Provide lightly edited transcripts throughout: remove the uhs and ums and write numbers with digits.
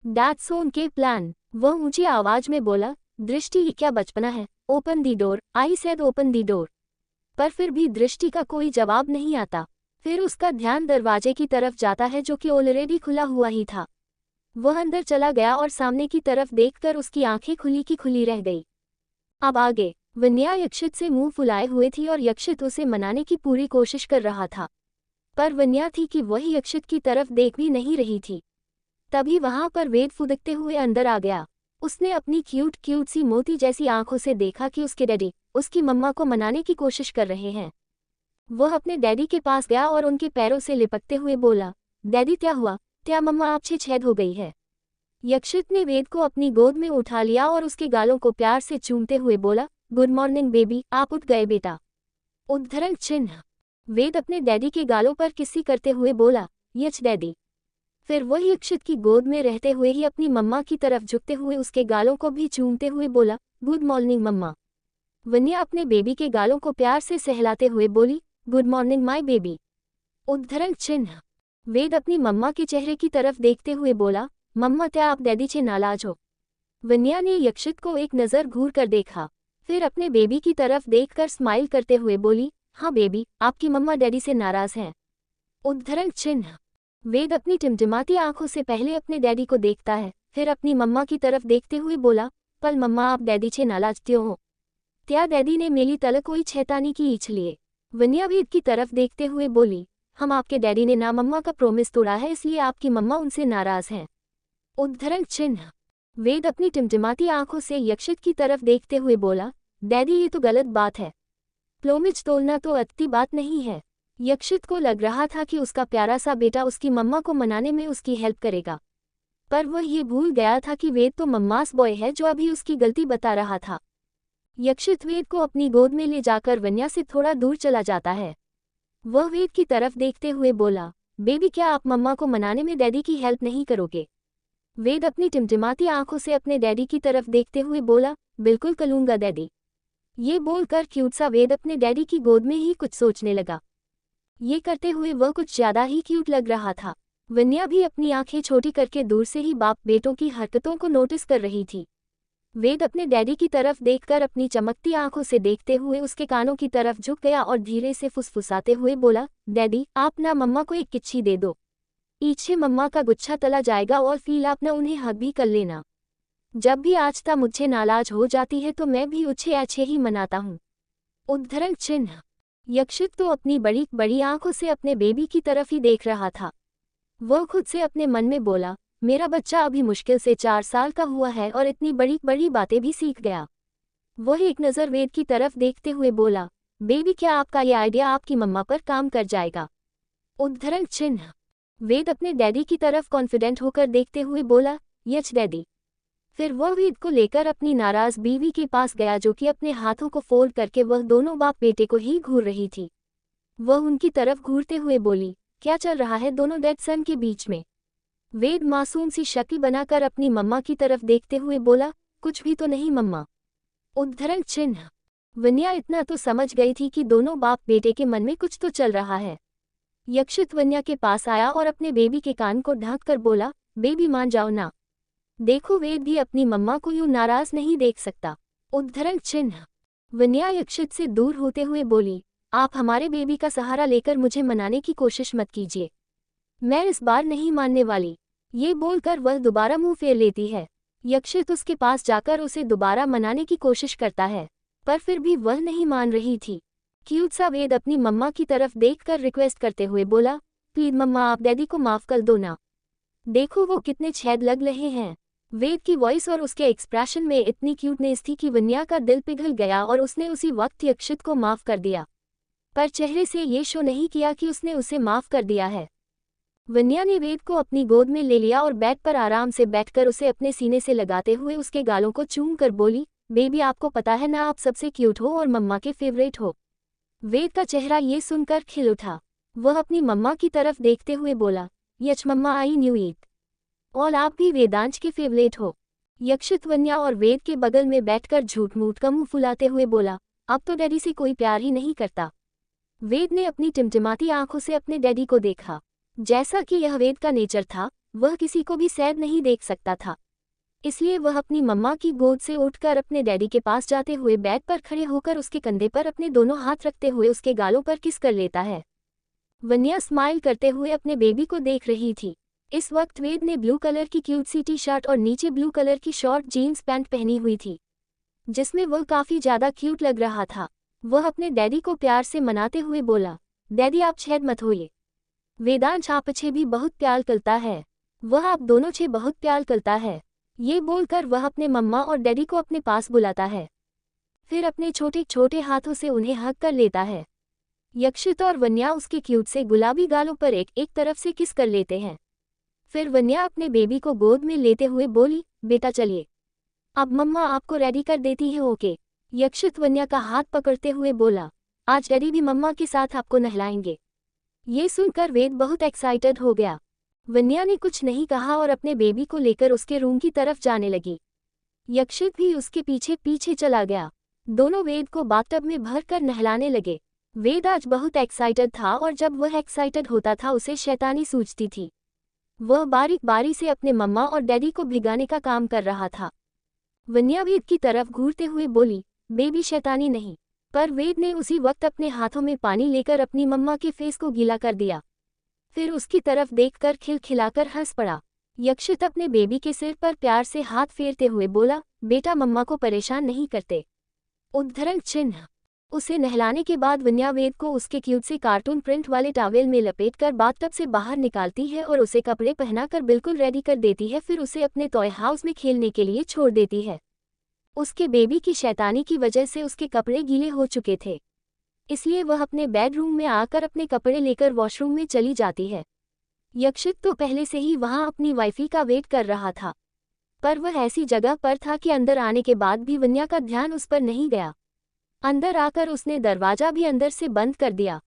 That's उनके plan. वह ऊंची आवाज में बोला, दृष्टि ये क्या बचपना है, open the door, I said open the door. पर फिर भी दृष्टि का कोई जवाब नहीं आता। फिर उसका ध्यान दरवाजे की तरफ जाता है जो कि ऑलरेडी खुला हुआ ही था। वह अंदर चला गया और सामने की तरफ देखकर उसकी आंखें खुली की खुली रह गई। अब आगे वन्या यक्षित से मुंह फुलाए हुए थी और यक्षित उसे मनाने की पूरी कोशिश कर रहा था, पर वन्या थी कि वही यक्षित की तरफ देख भी नहीं रही थी। तभी वहां पर वेद फुदकते हुए अंदर आ गया। उसने अपनी क्यूट क्यूट सी मोती जैसी आंखों से देखा कि उसके डैडी उसकी मम्मा को मनाने की कोशिश कर रहे हैं। वह अपने डैडी के पास गया और उनके पैरों से लिपटते हुए बोला, डैडी क्या हुआ, क्या मम्मा आप छेद हो गई है। यक्षित ने वेद को अपनी गोद में उठा लिया और उसके गालों को प्यार से चूमते हुए बोला, गुड मॉर्निंग बेबी, आप उठ गए बेटा। उद्धरण चिन्ह। वेद अपने डैडी के गालों पर किसी करते हुए बोला, यच डैडी। फिर वह यक्षित की गोद में रहते हुए ही अपनी मम्मा की तरफ झुकते हुए उसके गालों को भी चूमते हुए बोला, गुड मॉर्निंग मम्मा। वन्या अपने बेबी के गालों को प्यार से सहलाते हुए बोली, गुड मॉर्निंग माय बेबी। उद्धरण चिन्ह। वेद अपनी मम्मा के चेहरे की तरफ देखते हुए बोला, मम्मा क्या आप डैडी से नाराज हो। वन्या ने यक्षित को एक नज़र घूर कर देखा, फिर अपने बेबी की तरफ देखकर स्माइल करते हुए बोली, हाँ बेबी, आपकी मम्मा डैडी से नाराज हैं। उद्धरण चिन्ह। वेद अपनी टिमटिमाती आंखों से पहले अपने डैडी को देखता है, फिर अपनी मम्मा की तरफ देखते हुए बोला, पल मम्मा आप डैडी से नाराज क्यों हो, क्या डैडी ने मेरी तलक कोई छैतानी की इसलिए। वन्या वेद की तरफ देखते हुए बोली, हम आपके डैडी ने ना मम्मा का प्रोमिस तोड़ा है इसलिए आपकी मम्मा उनसे नाराज हैं। उद्धरण चिन्ह। वेद अपनी टिमटिमाती आंखों से यक्षित की तरफ देखते हुए बोला, डैडी ये तो गलत बात है, प्रोमिस तोड़ना तो अच्छी बात नहीं है। यक्षित को लग रहा था कि उसका प्यारा सा बेटा उसकी मम्मा को मनाने में उसकी हेल्प करेगा, पर वह ये भूल गया था कि वेद तो मम्मास बॉय है जो अभी उसकी गलती बता रहा था। यक्षित वेद को अपनी गोद में ले जाकर वन्या से थोड़ा दूर चला जाता है। वह वेद की तरफ देखते हुए बोला, बेबी क्या आप मम्मा को मनाने में डैडी की हेल्प नहीं करोगे। वेद अपनी टिमटिमाती आंखों से अपने डैडी की तरफ देखते हुए बोला, बिल्कुल करूंगा डैडी। ये बोलकर क्यूट सा वेद अपने डैडी की गोद में ही कुछ सोचने लगा। ये करते हुए वह कुछ ज्यादा ही क्यूट लग रहा था। वन्या भी अपनी आंखें छोटी करके दूर से ही बाप बेटों की हरकतों को नोटिस कर रही थी। वेद अपने डैडी की तरफ देखकर अपनी चमकती आंखों से देखते हुए उसके कानों की तरफ झुक गया और धीरे से फुसफुसाते हुए बोला, डैडी आप ना मम्मा को एक किच्ची दे दो, पीछे मम्मा का गुच्छा तला जाएगा और फिर आप ना उन्हें हक भी कर लेना। जब भी आजता मुझे नाराज हो जाती है तो मैं भी उसे अच्छे ही मनाता हूँ। उद्धरण चिन्ह। यक्षित तो अपनी बड़ी बड़ी आंखों से अपने बेबी की तरफ ही देख रहा था। वह खुद से अपने मन में बोला, मेरा बच्चा अभी मुश्किल से 4 साल का हुआ है और इतनी बड़ी बड़ी बातें भी सीख गया। वह एक नज़र वेद की तरफ देखते हुए बोला, बेबी क्या आपका ये आइडिया आपकी मम्मा पर काम कर जाएगा। उद्धरण चिन्ह। वेद अपने डैडी की तरफ कॉन्फिडेंट होकर देखते हुए बोला, यच डैडी। फिर वह वेद को लेकर अपनी नाराज बीवी के पास गया जो कि अपने हाथों को फोल्ड करके वह दोनों बाप बेटे को ही घूर रही थी। वह उनकी तरफ घूरते हुए बोली, क्या चल रहा है दोनों डैड सन के बीच में। वेद मासूम सी शक्ल बनाकर अपनी मम्मा की तरफ देखते हुए बोला, कुछ भी तो नहीं मम्मा। उद्धरण चिन्ह। वन्या इतना तो समझ गई थी कि दोनों बाप बेटे के मन में कुछ तो चल रहा है। यक्षित वन्या के पास आया और अपने बेबी के कान को ढक कर बोला, बेबी मान जाओ ना, देखो वेद भी अपनी मम्मा को यूं नाराज नहीं देख सकता। उद्धरण चिन्ह। वन्या यक्षित से दूर होते हुए बोली, आप हमारे बेबी का सहारा लेकर मुझे मनाने की कोशिश मत कीजिए, मैं इस बार नहीं मानने वाली। ये बोलकर वह दोबारा मुंह फेर लेती है। यक्षित उसके पास जाकर उसे दोबारा मनाने की कोशिश करता है, पर फिर भी वह नहीं मान रही थी। क्यूट सा वेद अपनी मम्मा की तरफ देखकर रिक्वेस्ट करते हुए बोला, प्लीज मम्मा आप डैडी को माफ कर दो ना, देखो वो कितने छेद लग रहे हैं। वेद की वॉइस और उसके एक्सप्रेशन में इतनी क्यूटनेस थी कि वन्या का दिल पिघल गया और उसने उसी वक्त यक्षित को माफ कर दिया, पर चेहरे से ये शो नहीं किया कि उसने उसे माफ कर दिया है। वन्या ने वेद को अपनी गोद में ले लिया और बेड पर आराम से बैठकर उसे अपने सीने से लगाते हुए उसके गालों को चूम कर बोली, बेबी आपको पता है ना आप सबसे क्यूट हो और मम्मा के फेवरेट हो। वेद का चेहरा ये सुनकर खिल उठा। वह अपनी मम्मा की तरफ देखते हुए बोला, यच मम्मा आई न्यू इट, और आप भी वेदांश के फेवरेट हो। यक्षित वन्या और वेद के बगल में बैठकर झूठ मूठ का मुंह फुलाते हुए बोला, अब तो डैडी से कोई प्यार ही नहीं करता। वेद ने अपनी टिमटिमाती आंखों से अपने डैडी को देखा। जैसा कि यह वेद का नेचर था, वह किसी को भी सैद नहीं देख सकता था। इसलिए वह अपनी मम्मा की गोद से उठकर अपने डैडी के पास जाते हुए बेड पर खड़े होकर उसके कंधे पर अपने दोनों हाथ रखते हुए उसके गालों पर किस कर लेता है। वन्या स्माइल करते हुए अपने बेबी को देख रही थी। इस वक्त वेद ने ब्लू कलर की क्यूट सी टी शर्ट और नीचे ब्लू कलर की शॉर्ट जीन्स पैंट पहनी हुई थी, जिसमें वह काफी ज्यादा क्यूट लग रहा था। वह अपने डैडी को प्यार से मनाते हुए बोला, डैडी आप छेद मत होइए, वेदांश आप छे भी बहुत प्यार करता है, वह आप दोनों छे बहुत प्यार करता है। ये बोलकर वह अपने मम्मा और डैडी को अपने पास बुलाता है, फिर अपने छोटे छोटे हाथों से उन्हें हग कर लेता है। यक्षित और वन्या उसके क्यूट से गुलाबी गालों पर एक एक तरफ से किस कर लेते हैं। फिर वन्या अपने बेबी को गोद में लेते हुए बोली, बेटा चलिए, अब मम्मा आपको रेडी कर देती है, ओके। यक्षित वन्या का हाथ पकड़ते हुए बोला, आज डैडी भी मम्मा के साथ आपको नहलाएंगे। ये सुनकर वेद बहुत एक्साइटेड हो गया। वन्या ने कुछ नहीं कहा और अपने बेबी को लेकर उसके रूम की तरफ जाने लगी। यक्षित भी उसके पीछे पीछे चला गया। दोनों वेद को बाथटब में भरकर नहलाने लगे। वेद आज बहुत एक्साइटेड था और जब वह एक्साइटेड होता था उसे शैतानी सूझती थी। वह बारी बारी से अपने मम्मा और डैडी को भिगाने का काम कर रहा था। वन्या वेद की तरफ घूरते हुए बोली, बेबी शैतानी नहीं। पर वेद ने उसी वक्त अपने हाथों में पानी लेकर अपनी मम्मा के फेस को गीला कर दिया। फिर उसकी तरफ देखकर खिलखिलाकर हंस पड़ा। यक्षित अपने बेबी के सिर पर प्यार से हाथ फेरते हुए बोला, बेटा मम्मा को परेशान नहीं करते। उद्धरण चिन्ह। उसे नहलाने के बाद वन्या वेद को उसके क्यूट से कार्टून प्रिंट वाले टॉवेल में लपेटकर बाथटब से बाहर निकालती है और उसे कपड़े पहनाकर बिल्कुल रेडी कर देती है। फिर उसे अपने टॉय हाउस में खेलने के लिए छोड़ देती है। उसके बेबी की शैतानी की वजह से उसके कपड़े गीले हो चुके थे, इसलिए वह अपने बेडरूम में आकर अपने कपड़े लेकर वॉशरूम में चली जाती है। यक्षित तो पहले से ही वहां अपनी वाइफी का वेट कर रहा था, पर वह ऐसी जगह पर था कि अंदर आने के बाद भी वन्या का ध्यान उस पर नहीं गया। अंदर आकर उसने दरवाजा भी अंदर से बंद कर दिया।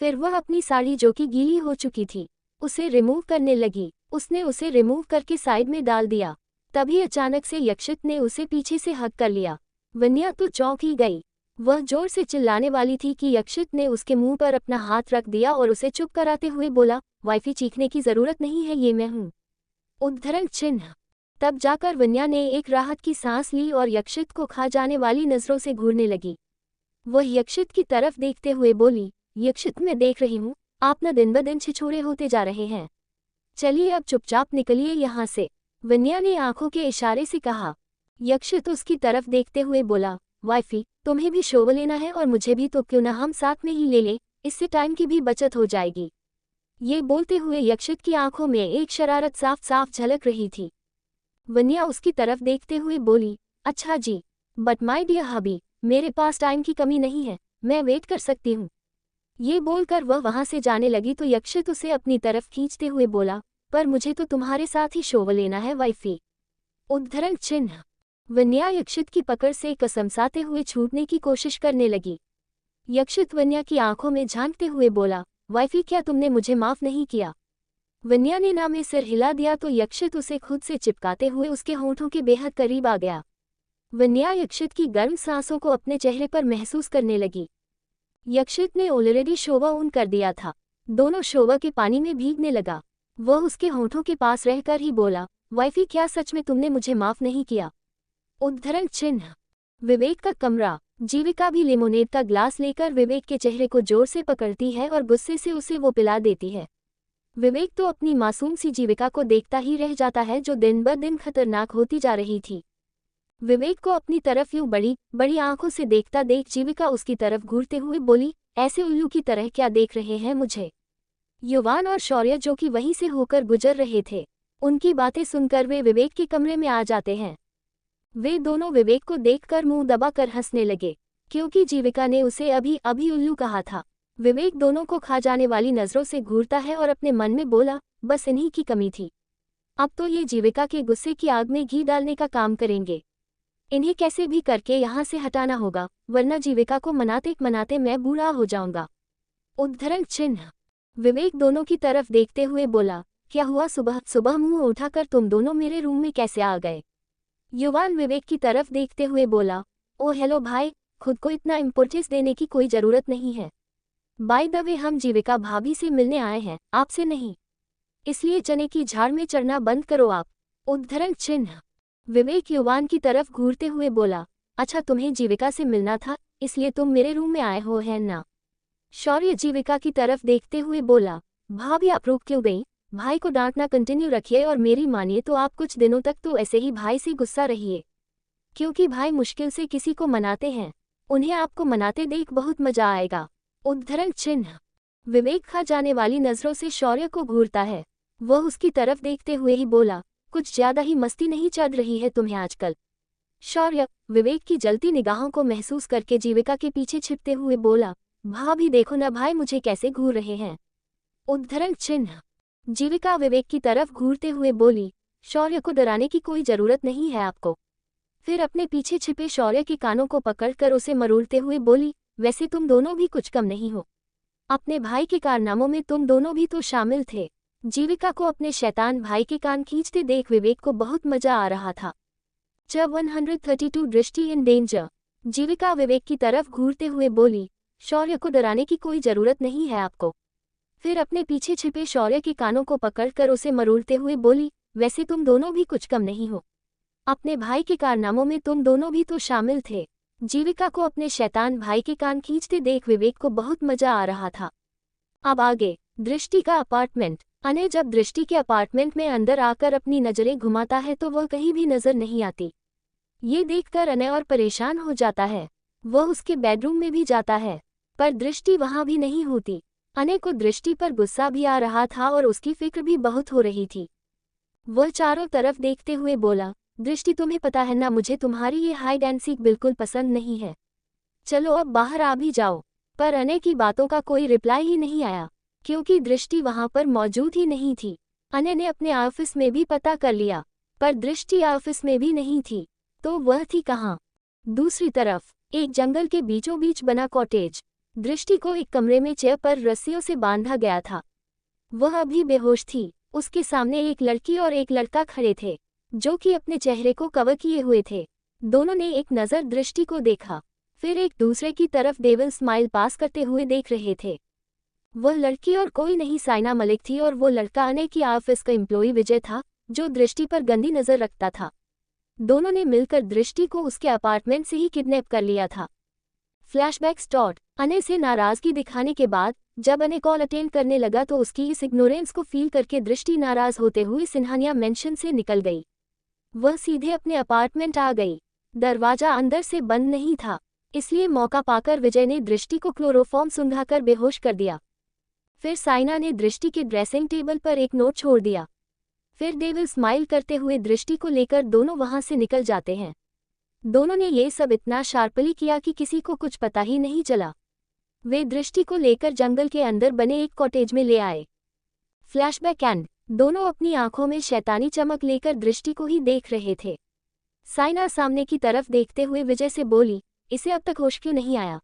फिर वह अपनी साड़ी जो कि गीली हो चुकी थी उसे रिमूव करने लगी। उसने उसे रिमूव करके साइड में डाल दिया। तभी अचानक से यक्षित ने उसे पीछे से हग कर लिया। वन्या तो चौंक ही गई। वह जोर से चिल्लाने वाली थी कि यक्षित ने उसके मुंह पर अपना हाथ रख दिया और उसे चुप कराते हुए बोला, वाइफी चीखने की जरूरत नहीं है, ये मैं हूँ। उद्धरण चिन्ह। तब जाकर वन्या ने एक राहत की सांस ली और यक्षित को खा जाने वाली नजरों से घूरने लगी। वह यक्षित की तरफ देखते हुए बोली, यक्षित मैं देख रही हूँ आप न दिन ब दिन छिछोरे होते जा रहे हैं, चलिए अब चुपचाप निकलिए यहाँ से। वन्या ने आंखों के इशारे से कहा। यक्षित उसकी तरफ देखते हुए बोला, वाइफी तुम्हें भी शोव लेना है और मुझे भी, तो क्यों न हम साथ में ही ले लें, इससे टाइम की भी बचत हो जाएगी। ये बोलते हुए यक्षित की आंखों में एक शरारत साफ साफ झलक रही थी। वन्या उसकी तरफ देखते हुए बोली, अच्छा जी, बट माय डियर हबी, मेरे पास टाइम की कमी नहीं है, मैं वेट कर सकती हूँ। ये बोलकर वह वहां से जाने लगी तो यक्षित उसे अपनी तरफ खींचते हुए बोला, पर मुझे तो तुम्हारे साथ ही शोव लेना है वाइफी। उद्धरण चिन्ह। वन्या यक्षित की पकड़ से कसमसाते हुए छूटने की कोशिश करने लगी। यक्षित वन्या की आंखों में झांकते हुए बोला, वाइफी क्या तुमने मुझे माफ नहीं किया? वन्या ने ना में सिर हिला दिया तो यक्षित उसे खुद से चिपकाते हुए उसके होंठों के बेहद करीब आ गया। वन्या यक्षित की गर्म सांसों को अपने चेहरे पर महसूस करने लगी। यक्षित ने ऑलरेडी शोवा ऑन कर दिया था। दोनों शोवा के पानी में भीगने लगा। वह उसके होंठों के पास रहकर ही बोला, वाइफी क्या सच में तुमने मुझे माफ नहीं किया? उद्धरण चिन्ह। विवेक का कमरा। जीविका भी लेमोनेड का ग्लास लेकर विवेक के चेहरे को जोर से पकड़ती है और गुस्से से उसे वो पिला देती है। विवेक तो अपनी मासूम सी जीविका को देखता ही रह जाता है जो दिन ब दिन खतरनाक होती जा रही थी। विवेक को अपनी तरफ यूं बड़ी बड़ी आंखों से देखता देख जीविका उसकी तरफ घूरते हुए बोली, ऐसे उल्लू की तरह क्या देख रहे हैं मुझे? युवान और शौर्य जो कि वहीं से होकर गुजर रहे थे, उनकी बातें सुनकर वे विवेक के कमरे में आ जाते हैं। वे दोनों विवेक को देखकर मुंह दबाकर हंसने लगे, क्योंकि जीविका ने उसे अभी अभी उल्लू कहा था। विवेक दोनों को खा जाने वाली नजरों से घूरता है और अपने मन में बोला, बस इन्हीं की कमी थी। अब तो ये जीविका के गुस्से की आग में घी डालने का काम करेंगे। इन्हें कैसे भी करके यहाँ से हटाना होगा, वरना जीविका को मनाते मनाते मैं बूढ़ा हो जाऊंगा। उद्धरण चिन्ह। विवेक दोनों की तरफ देखते हुए बोला, क्या हुआ, सुबह सुबह मुंह उठाकर तुम दोनों मेरे रूम में कैसे आ गए? युवान विवेक की तरफ देखते हुए बोला, ओ हेलो भाई, खुद को इतना इम्पोर्टेंस देने की कोई जरूरत नहीं है। बाय द वे हम जीविका भाभी से मिलने आए हैं, आपसे नहीं। इसलिए चने की झाड़ में चढ़ना बंद करो आप। उद्धरण चिन्ह। विवेक युवान की तरफ घूरते हुए बोला, अच्छा तुम्हें जीविका से मिलना था, इसलिए तुम मेरे रूम में आए हो है ना? शौर्य जीविका की तरफ देखते हुए बोला, भाभी आप रुक क्यों गई? भाई को डांटना कंटिन्यू रखिए और मेरी मानिए तो आप कुछ दिनों तक तो ऐसे ही भाई से गुस्सा रहिए, क्योंकि भाई मुश्किल से किसी को मनाते हैं। उन्हें आपको मनाते देख बहुत मजा आएगा। उद्धरण चिन्ह। विवेक खा जाने वाली नजरों से शौर्य को घूरता है। वह उसकी तरफ देखते हुए ही बोला, कुछ ज्यादा ही मस्ती नहीं चढ़ रही है तुम्हें आजकल? शौर्य विवेक की जलती निगाहों को महसूस करके जीविका के पीछे छिपते हुए बोला, भाभी देखो ना भाई मुझे कैसे घूर रहे हैं। उद्धरण चिन्ह। जीविका विवेक की तरफ घूरते हुए बोली, शौर्य को डराने की कोई जरूरत नहीं है आपको। फिर अपने पीछे छिपे शौर्य के कानों को पकड़कर उसे मरोड़ते हुए बोली, वैसे तुम दोनों भी कुछ कम नहीं हो। अपने भाई के कारनामों में तुम दोनों भी तो शामिल थे। जीविका को अपने शैतान भाई के कान खींचते देख विवेक को बहुत मजा आ रहा था। जब 132 दृष्टि इन डेंजर। जीविका विवेक की तरफ घूरते हुए बोली, शौर्य को डराने की कोई जरूरत नहीं है आपको। फिर अपने पीछे छिपे शौर्य के कानों को पकड़कर उसे मरोड़ते हुए बोली, वैसे तुम दोनों भी कुछ कम नहीं हो। अपने भाई के कारनामों में तुम दोनों भी तो शामिल थे। जीविका को अपने शैतान भाई के कान खींचते देख विवेक को बहुत मजा आ रहा था। अब आगे दृष्टि का अपार्टमेंट। अनय जब दृष्टि के अपार्टमेंट में अंदर आकर अपनी नजरें घुमाता है तो वह कहीं भी नजर नहीं आती। ये देखकर अनय और परेशान हो जाता है। वह उसके बेडरूम में भी जाता है, पर दृष्टि वहां भी नहीं होती। अनय को दृष्टि पर गुस्सा भी आ रहा था और उसकी फिक्र भी बहुत हो रही थी। वह चारों तरफ देखते हुए बोला, दृष्टि तुम्हें पता है ना मुझे तुम्हारी ये हाइड एंड सीक बिल्कुल पसंद नहीं है। चलो अब बाहर आ भी जाओ। पर अनय की बातों का कोई रिप्लाई ही नहीं आया, क्योंकि दृष्टि वहां पर मौजूद ही नहीं थी। अनय ने अपने ऑफिस में भी पता कर लिया, पर दृष्टि ऑफिस में भी नहीं थी, तो वह थी कहाँ? दूसरी तरफ एक जंगल के बीचों बीच बना कॉटेज। दृष्टि को एक कमरे में चेयर पर रस्सियों से बांधा गया था। वह अभी बेहोश थी। उसके सामने एक लड़की और एक लड़का खड़े थे, जो कि अपने चेहरे को कवर किए हुए थे। दोनों ने एक नज़र दृष्टि को देखा, फिर एक दूसरे की तरफ डेविल स्माइल पास करते हुए देख रहे थे। वह लड़की और कोई नहीं साइना मलिक थी और वो लड़का अनय की ऑफिस का एम्प्लॉई विजय था, जो दृष्टि पर गंदी नज़र रखता था। दोनों ने मिलकर दृष्टि को उसके अपार्टमेंट से ही किडनैप कर लिया था। Flashback start. अनय से नाराजगी दिखाने के बाद जब अनय कॉल अटेंड करने लगा तो उसकी इस इग्नोरेंस को फील करके दृष्टि नाराज होते हुए सिन्हानिया मेंशन से निकल गई। वह सीधे अपने अपार्टमेंट आ गई। दरवाजा अंदर से बंद नहीं था, इसलिए मौका पाकर विजय ने दृष्टि को क्लोरोफॉर्म सुंघाकर बेहोश कर दिया। फिर साइना ने दृष्टि के ड्रेसिंग टेबल पर एक नोट छोड़ दिया। फिर डेविल स्माइल करते हुए दृष्टि को लेकर दोनों वहां से निकल जाते हैं। दोनों ने ये सब इतना शार्पली किया कि किसी को कुछ पता ही नहीं चला। वे दृष्टि को लेकर जंगल के अंदर बने एक कॉटेज में ले आए। Flashback and. दोनों अपनी आंखों में शैतानी चमक लेकर दृष्टि को ही देख रहे थे। साइना सामने की तरफ देखते हुए विजय से बोली, इसे अब तक होश क्यों नहीं आया?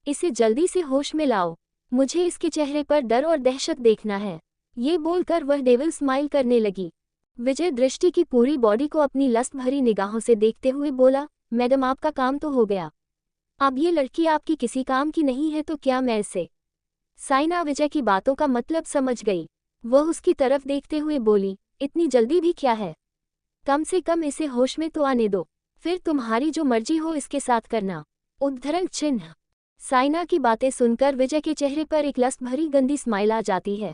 इसे जल्दी से होश में लाओ, मुझे इसके चेहरे पर डर और दहशत देखना है। ये बोलकर वह डेविल स्माइल करने लगी। विजय दृष्टि की पूरी बॉडी को अपनी लस्ट भरी निगाहों से देखते हुए बोला, मैडम आपका काम तो हो गया। अब ये लड़की आपकी किसी काम की नहीं है तो क्या मैं इसे? साइना विजय की बातों का मतलब समझ गई। वह उसकी तरफ देखते हुए बोली, इतनी जल्दी भी क्या है? कम से कम इसे होश में तो आने दो, फिर तुम्हारी जो मर्जी हो इसके साथ करना। उद्धरण चिन्ह। साइना की बातें सुनकर विजय के चेहरे पर एक लस्ट भरी गंदी स्माइल आ जाती है।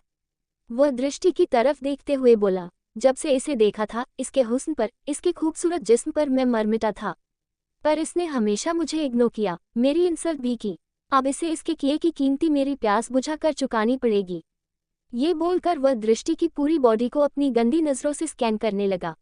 वह दृष्टि की तरफ देखते हुए बोला, जब से इसे देखा था, इसके हुस्न पर, इसके खूबसूरत जिस्म पर मैं मर मिटा था, पर इसने हमेशा मुझे इग्नोर किया, मेरी इंसल्ट भी की। अब इसे इसके किए की कीमती मेरी प्यास बुझाकर चुकानी पड़ेगी। ये बोलकर वह दृष्टि की पूरी बॉडी को अपनी गंदी नजरों से स्कैन करने लगा।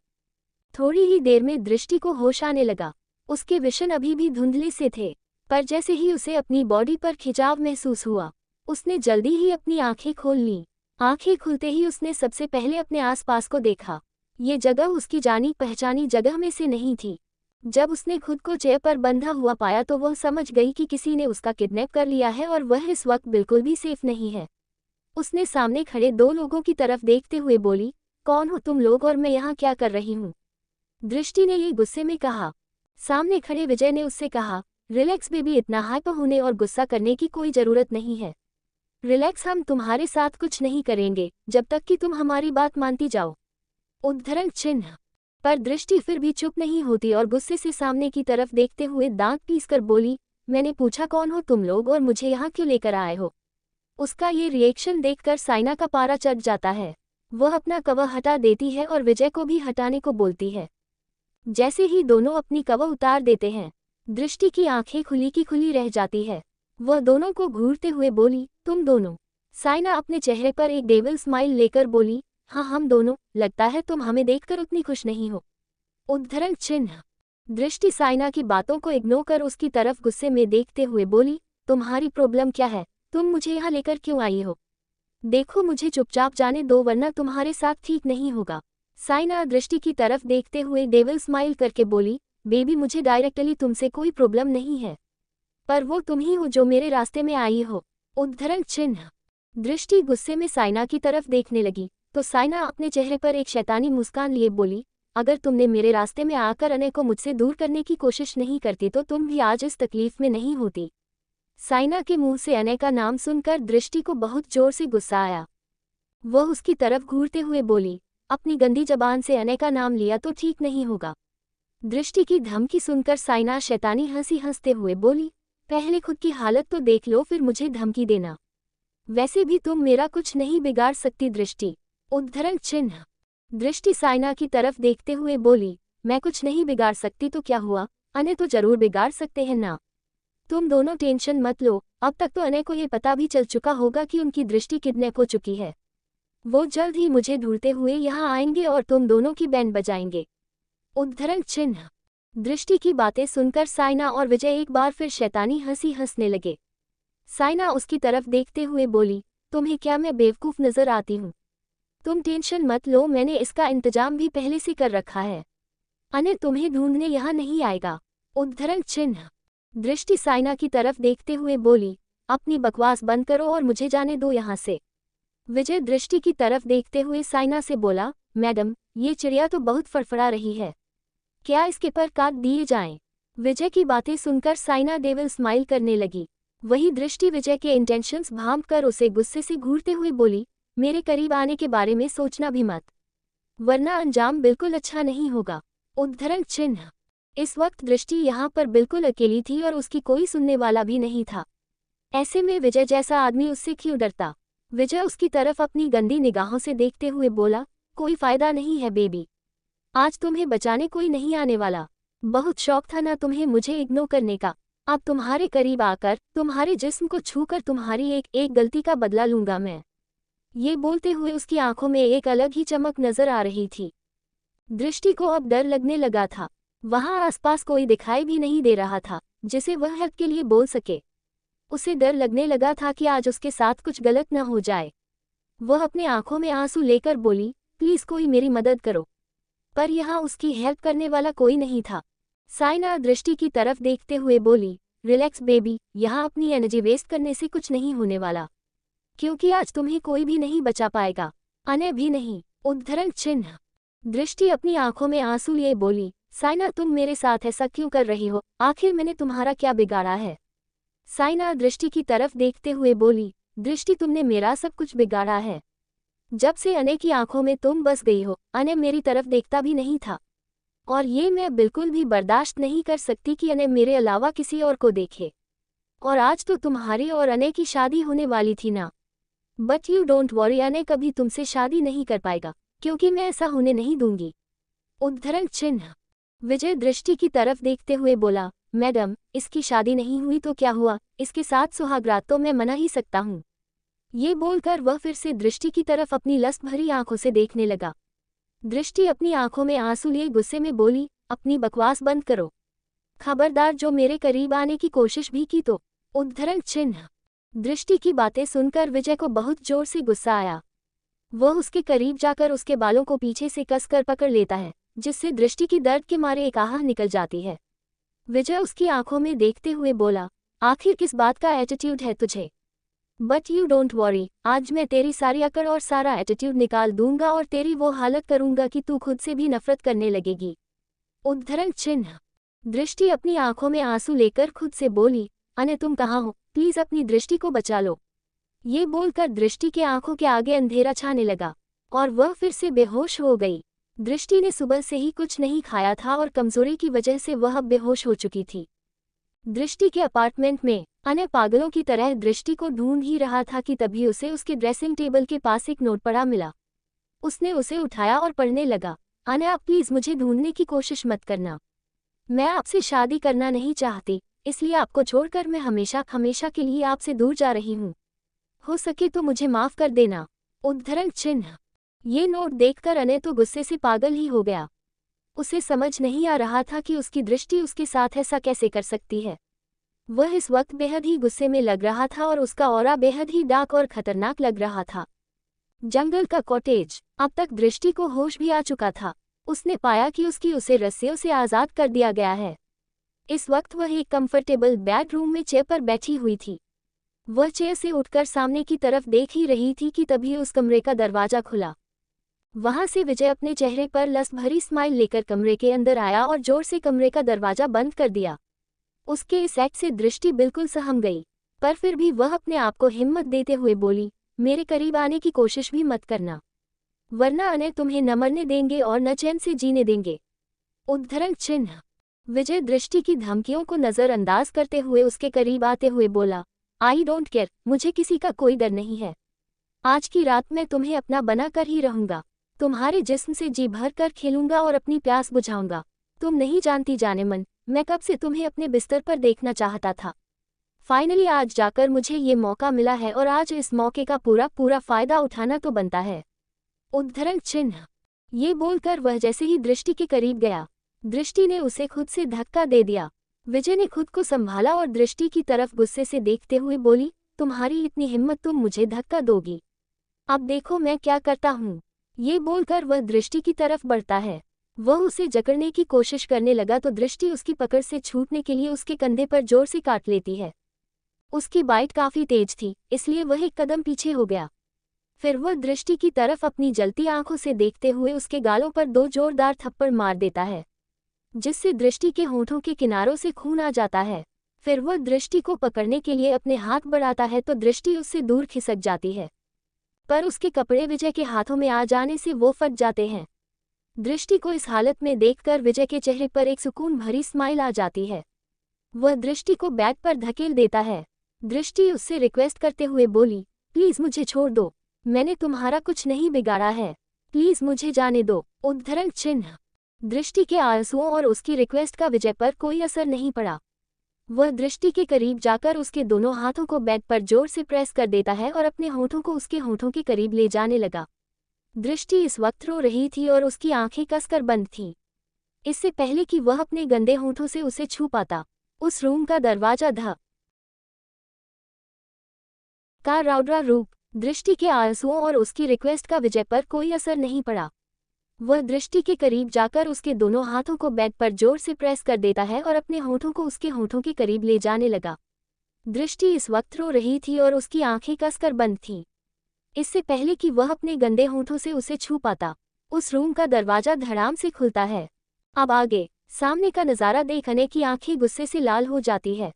थोड़ी ही देर में दृष्टि को होश आने लगा। उसके विशन अभी भी धुंधले से थे, पर जैसे ही उसे अपनी बॉडी पर खिंचाव महसूस हुआ, उसने जल्दी ही अपनी आंखें खोल लीं। आंखें खुलते ही उसने सबसे पहले अपने आसपास को देखा। ये जगह उसकी जानी पहचानी जगह में से नहीं थी। जब उसने खुद को चेयर पर बंधा हुआ पाया तो वह समझ गई कि किसी ने उसका किडनैप कर लिया है और वह इस वक्त बिल्कुल भी सेफ नहीं है। उसने सामने खड़े दो लोगों की तरफ देखते हुए बोली, कौन हो तुम लोग और मैं यहाँ क्या कर रही हूँ? दृष्टि ने ये गुस्से में कहा। सामने खड़े विजय ने उससे कहा, रिलैक्स बेबी, इतना हाइपर होने और गुस्सा करने की कोई जरूरत नहीं है। रिलैक्स, हम तुम्हारे साथ कुछ नहीं करेंगे जब तक कि तुम हमारी बात मानती जाओ। उद्धरण चिन्ह। पर दृष्टि फिर भी चुप नहीं होती और गुस्से से सामने की तरफ देखते हुए दांत पीसकर बोली, मैंने पूछा कौन हो तुम लोग और मुझे यहाँ क्यों लेकर आए हो? उसका ये रिएक्शन देखकर साइना का पारा चढ़ जाता है। वह अपना कवर हटा देती है और विजय को भी हटाने को बोलती है। जैसे ही दोनों अपनी कवर उतार देते हैं, दृष्टि की आंखें खुली की खुली रह जाती है। वह दोनों को घूरते हुए बोली, तुम दोनों। साइना अपने चेहरे पर एक डेविल स्माइल लेकर बोली, हाँ हम दोनों, लगता है तुम हमें देखकर उतनी खुश नहीं हो। उद्धरण चिन्ह। दृष्टि साइना की बातों को इग्नोर कर उसकी तरफ गुस्से में देखते हुए बोली, तुम्हारी प्रॉब्लम क्या है? तुम मुझे यहाँ लेकर क्यों आई हो? देखो मुझे चुपचाप जाने दो वरना तुम्हारे साथ ठीक नहीं होगा। साइना दृष्टि की तरफ देखते हुए डेविल स्माइल करके बोली, बेबी मुझे डायरेक्टली तुमसे कोई प्रॉब्लम नहीं है, पर वो तुम ही हो जो मेरे रास्ते में आई हो। उद्धरण चिन्ह। दृष्टि गुस्से में साइना की तरफ देखने लगी तो साइना अपने चेहरे पर एक शैतानी मुस्कान लिए बोली, अगर तुमने मेरे रास्ते में आकर अनय को मुझसे दूर करने की कोशिश नहीं करती तो तुम भी आज इस तकलीफ में नहीं होती। साइना के मुंह से अनय का नाम सुनकर दृष्टि को बहुत जोर से गुस्सा आया। वह उसकी तरफ घूरते हुए बोली, अपनी गंदी जबान से अनय का नाम लिया तो ठीक नहीं होगा। दृष्टि की धमकी सुनकर साइना शैतानी हंसी हंसते हुए बोली, पहले खुद की हालत तो देख लो फिर मुझे धमकी देना। वैसे भी तुम मेरा कुछ नहीं बिगाड़ सकती दृष्टि। उद्धरण चिन्ह। दृष्टि साइना की तरफ देखते हुए बोली, मैं कुछ नहीं बिगाड़ सकती तो क्या हुआ, अनय तो जरूर बिगाड़ सकते हैं ना। तुम दोनों टेंशन मत लो, अब तक तो अनय को ये पता भी चल चुका होगा कि उनकी दृष्टि किडनैप हो चुकी है। वो जल्द ही मुझे ढूंढते हुए यहाँ आएंगे और तुम दोनों की बैंड बजाएंगे। उद्धरण चिन्ह। दृष्टि की बातें सुनकर साइना और विजय एक बार फिर शैतानी हंसी हंसने लगे। साइना उसकी तरफ देखते हुए बोली, तुम्हें क्या मैं बेवकूफ़ नजर आती हूँ? तुम टेंशन मत लो, मैंने इसका इंतजाम भी पहले से कर रखा है। अनय तुम्हें ढूंढने यहाँ नहीं आएगा। उद्धरण चिन्ह। दृष्टि साइना की तरफ देखते हुए बोली, अपनी बकवास बंद करो और मुझे जाने दो यहाँ से। विजय दृष्टि की तरफ देखते हुए साइना से बोला, मैडम ये चिड़िया तो बहुत फड़फड़ा रही है, क्या इसके पर काट दिए जाएं? विजय की बातें सुनकर साइना डेविल स्माइल करने लगी। वही दृष्टि विजय के इंटेंशंस भांप कर उसे गुस्से से घूरते हुए बोली, मेरे करीब आने के बारे में सोचना भी मत, वरना अंजाम बिल्कुल अच्छा नहीं होगा। उद्धरण चिन्ह। इस वक्त दृष्टि यहाँ पर बिल्कुल अकेली थी और उसकी कोई सुनने वाला भी नहीं था। ऐसे में विजय जैसा आदमी उससे क्यों डरता? विजय उसकी तरफ अपनी गंदी निगाहों से देखते हुए बोला, कोई फायदा नहीं है बेबी, आज तुम्हें बचाने कोई नहीं आने वाला। बहुत शौक था ना तुम्हें मुझे इग्नोर करने का, अब तुम्हारे करीब आकर तुम्हारे जिस्म को छूकर तुम्हारी एक एक गलती का बदला लूंगा मैं। ये बोलते हुए उसकी आंखों में एक अलग ही चमक नजर आ रही थी। दृष्टि को अब डर लगने लगा था। वहां आसपास कोई दिखाई भी नहीं दे रहा था जिसे वह हेल्प के लिए बोल सके। उसे डर लगने लगा था कि आज उसके साथ कुछ गलत न हो जाए। वह अपने आंखों में आंसू लेकर बोली, प्लीज कोई मेरी मदद करो। पर यहाँ उसकी हेल्प करने वाला कोई नहीं था। साइना दृष्टि की तरफ देखते हुए बोली, रिलैक्स बेबी, यहाँ अपनी एनर्जी वेस्ट करने से कुछ नहीं होने वाला, क्योंकि आज तुम्हें कोई भी नहीं बचा पाएगा, अनय भी नहीं। उद्धरण चिन्ह। दृष्टि अपनी आंखों में आंसू लिए बोली, साइना तुम मेरे साथ ऐसा क्यों कर रही हो? आखिर मैंने तुम्हारा क्या बिगाड़ा है? साइना दृष्टि की तरफ देखते हुए बोली, दृष्टि तुमने मेरा सब कुछ बिगाड़ा है। जब से अनय की आंखों में तुम बस गई हो, अनय मेरी तरफ देखता भी नहीं था, और ये मैं बिल्कुल भी बर्दाश्त नहीं कर सकती कि अनय मेरे अलावा किसी और को देखे। और आज तो तुम्हारी और अनय की शादी होने वाली थी ना। But you don't worry, Anay कभी तुमसे शादी नहीं कर पाएगा, क्योंकि मैं ऐसा होने नहीं दूंगी। उद्धरण चिन्ह। विजय दृष्टि की तरफ देखते हुए बोला, मैडम इसकी शादी नहीं हुई तो क्या हुआ, इसके साथ सुहागरात तो मैं मना ही सकता हूँ। ये बोलकर वह फिर से दृष्टि की तरफ अपनी लस्त भरी आंखों से देखने लगा। दृष्टि अपनी आंखों में आंसू लिए गुस्से में बोली, अपनी बकवास बंद करो, खबरदार जो मेरे करीब आने की कोशिश भी की तो। उद्धरण चिन्ह। दृष्टि की बातें सुनकर विजय को बहुत जोर से गुस्सा आया। वह उसके करीब जाकर उसके बालों को पीछे से कसकर पकड़ लेता है, जिससे दृष्टि की दर्द के मारे एक आह निकल जाती है। विजय उसकी आंखों में देखते हुए बोला, आखिर किस बात का एटीट्यूड है तुझे? बट यू डोंट वरी, आज मैं तेरी सारी अकड़ और सारा एटीट्यूड निकाल दूंगा और तेरी वो हालत करूंगा कि तू खुद से भी नफरत करने लगेगी। उद्धरण चिन्ह। दृष्टि अपनी आंखों में आंसू लेकर खुद से बोली, अनय तुम कहाँ हो? प्लीज अपनी दृष्टि को बचा लो। ये बोलकर दृष्टि के आंखों के आगे अंधेरा छाने लगा और वह फिर से बेहोश हो गई। दृष्टि ने सुबह से ही कुछ नहीं खाया था और कमजोरी की वजह से वह अब बेहोश हो चुकी थी। दृष्टि के अपार्टमेंट में अनय पागलों की तरह दृष्टि को ढूंढ ही रहा था कि तभी उसे उसके ड्रेसिंग टेबल के पास एक नोट पड़ा मिला। उसने उसे उठाया और पढ़ने लगा। अनय, आप प्लीज मुझे ढूंढने की कोशिश मत करना। मैं आपसे शादी करना नहीं चाहती, इसलिए आपको छोड़कर मैं हमेशा हमेशा के लिए आपसे दूर जा रही हूँ। हो सके तो मुझे माफ कर देना। उद्धरण चिन्ह। ये नोट देखकर अनय तो गुस्से से पागल ही हो गया। उसे समझ नहीं आ रहा था कि उसकी दृष्टि उसके साथ ऐसा कैसे कर सकती है। वह इस वक्त बेहद ही गुस्से में लग रहा था और उसका ऑरा बेहद ही डार्क और खतरनाक लग रहा था। जंगल का कॉटेज। अब तक दृष्टि को होश भी आ चुका था। उसने पाया कि उसे रस्सियों से आज़ाद कर दिया गया है। इस वक्त वह एक कंफर्टेबल बेडरूम में चेयर पर बैठी हुई थी। वह चेयर से उठकर सामने की तरफ देख ही रही थी कि तभी उस कमरे का दरवाजा खुला। वहां से विजय अपने चेहरे पर लस्ट भरी स्माइल लेकर कमरे के अंदर आया और जोर से कमरे का दरवाजा बंद कर दिया। उसके इस एक्ट से दृष्टि बिल्कुल सहम गई, पर फिर भी वह अपने आप को हिम्मत देते हुए बोली, मेरे करीब आने की कोशिश भी मत करना, वरना अनय तुम्हें न मरने देंगे और न चैन से जीने देंगे। उद्धरण चिन्ह। विजय दृष्टि की धमकियों को नजरअंदाज करते हुए उसके करीब आते हुए बोला, आई डोंट केयर, मुझे किसी का कोई डर नहीं है। आज की रात मैं तुम्हें अपना बना कर ही रहूंगा। तुम्हारे जिस्म से जी भर कर खेलूंगा और अपनी प्यास बुझाऊंगा। तुम नहीं जानती जाने मन, मैं कब से तुम्हें अपने बिस्तर पर देखना चाहता था। फाइनली आज जाकर मुझे ये मौका मिला है और आज इस मौके का पूरा फायदा उठाना तो बनता है। उद्धरण चिन्ह। ये बोलकर वह जैसे ही दृष्टि के करीब गया, दृष्टि ने उसे खुद से धक्का दे दिया। विजय ने खुद को संभाला और दृष्टि की तरफ गुस्से से देखते हुए बोली, तुम्हारी इतनी हिम्मत, तुम मुझे धक्का दोगी? अब देखो मैं क्या करता हूँ। ये बोलकर वह दृष्टि की तरफ बढ़ता है। वह उसे जकड़ने की कोशिश करने लगा तो दृष्टि उसकी पकड़ से छूटने के लिए उसके कंधे पर जोर से काट लेती है। उसकी बाइट काफी तेज थी, इसलिए वह एक कदम पीछे हो गया। फिर वह दृष्टि की तरफ अपनी जलती आंखों से देखते हुए उसके गालों पर 2 जोरदार थप्पड़ मार देता है, जिससे दृष्टि के होठों के किनारों से खून आ जाता है। फिर वह दृष्टि को पकड़ने के लिए अपने हाथ बढ़ाता है तो दृष्टि उससे दूर खिसक जाती है, पर उसके कपड़े विजय के हाथों में आ जाने से वो फट जाते हैं। दृष्टि को इस हालत में देखकर विजय के चेहरे पर एक सुकून भरी स्माइल आ जाती है। वह दृष्टि को बेड पर धकेल देता है। दृष्टि उससे रिक्वेस्ट करते हुए बोली, प्लीज मुझे छोड़ दो, मैंने तुम्हारा कुछ नहीं बिगाड़ा है, प्लीज मुझे जाने दो। उद्धरण चिन्ह। दृष्टि के आंसुओं और उसकी रिक्वेस्ट का विजय पर कोई असर नहीं पड़ा। वह दृष्टि के करीब जाकर उसके दोनों हाथों को बेड पर जोर से प्रेस कर देता है और अपने होठों को उसके होठों के करीब ले जाने लगा। दृष्टि इस वक्त रो रही थी और उसकी आंखें कसकर बंद थीं। इससे पहले कि वह अपने गंदे होठों से उसे छू पाता, उस रूम का दरवाजा का रौद्रा रूप। दृष्टि के आंसुओं और उसकी रिक्वेस्ट का विजय पर कोई असर नहीं पड़ा। वह दृष्टि के करीब जाकर उसके दोनों हाथों को बेड पर जोर से प्रेस कर देता है और अपने होठों को उसके होठों के करीब ले जाने लगा। दृष्टि इस वक्त रो रही थी और उसकी आंखें कसकर बंद थीं। इससे पहले कि वह अपने गंदे होठों से उसे छू पाता, उस रूम का दरवाजा धड़ाम से खुलता है। अब आगे सामने का नज़ारा देख अनय की आंखें गुस्से से लाल हो जाती है।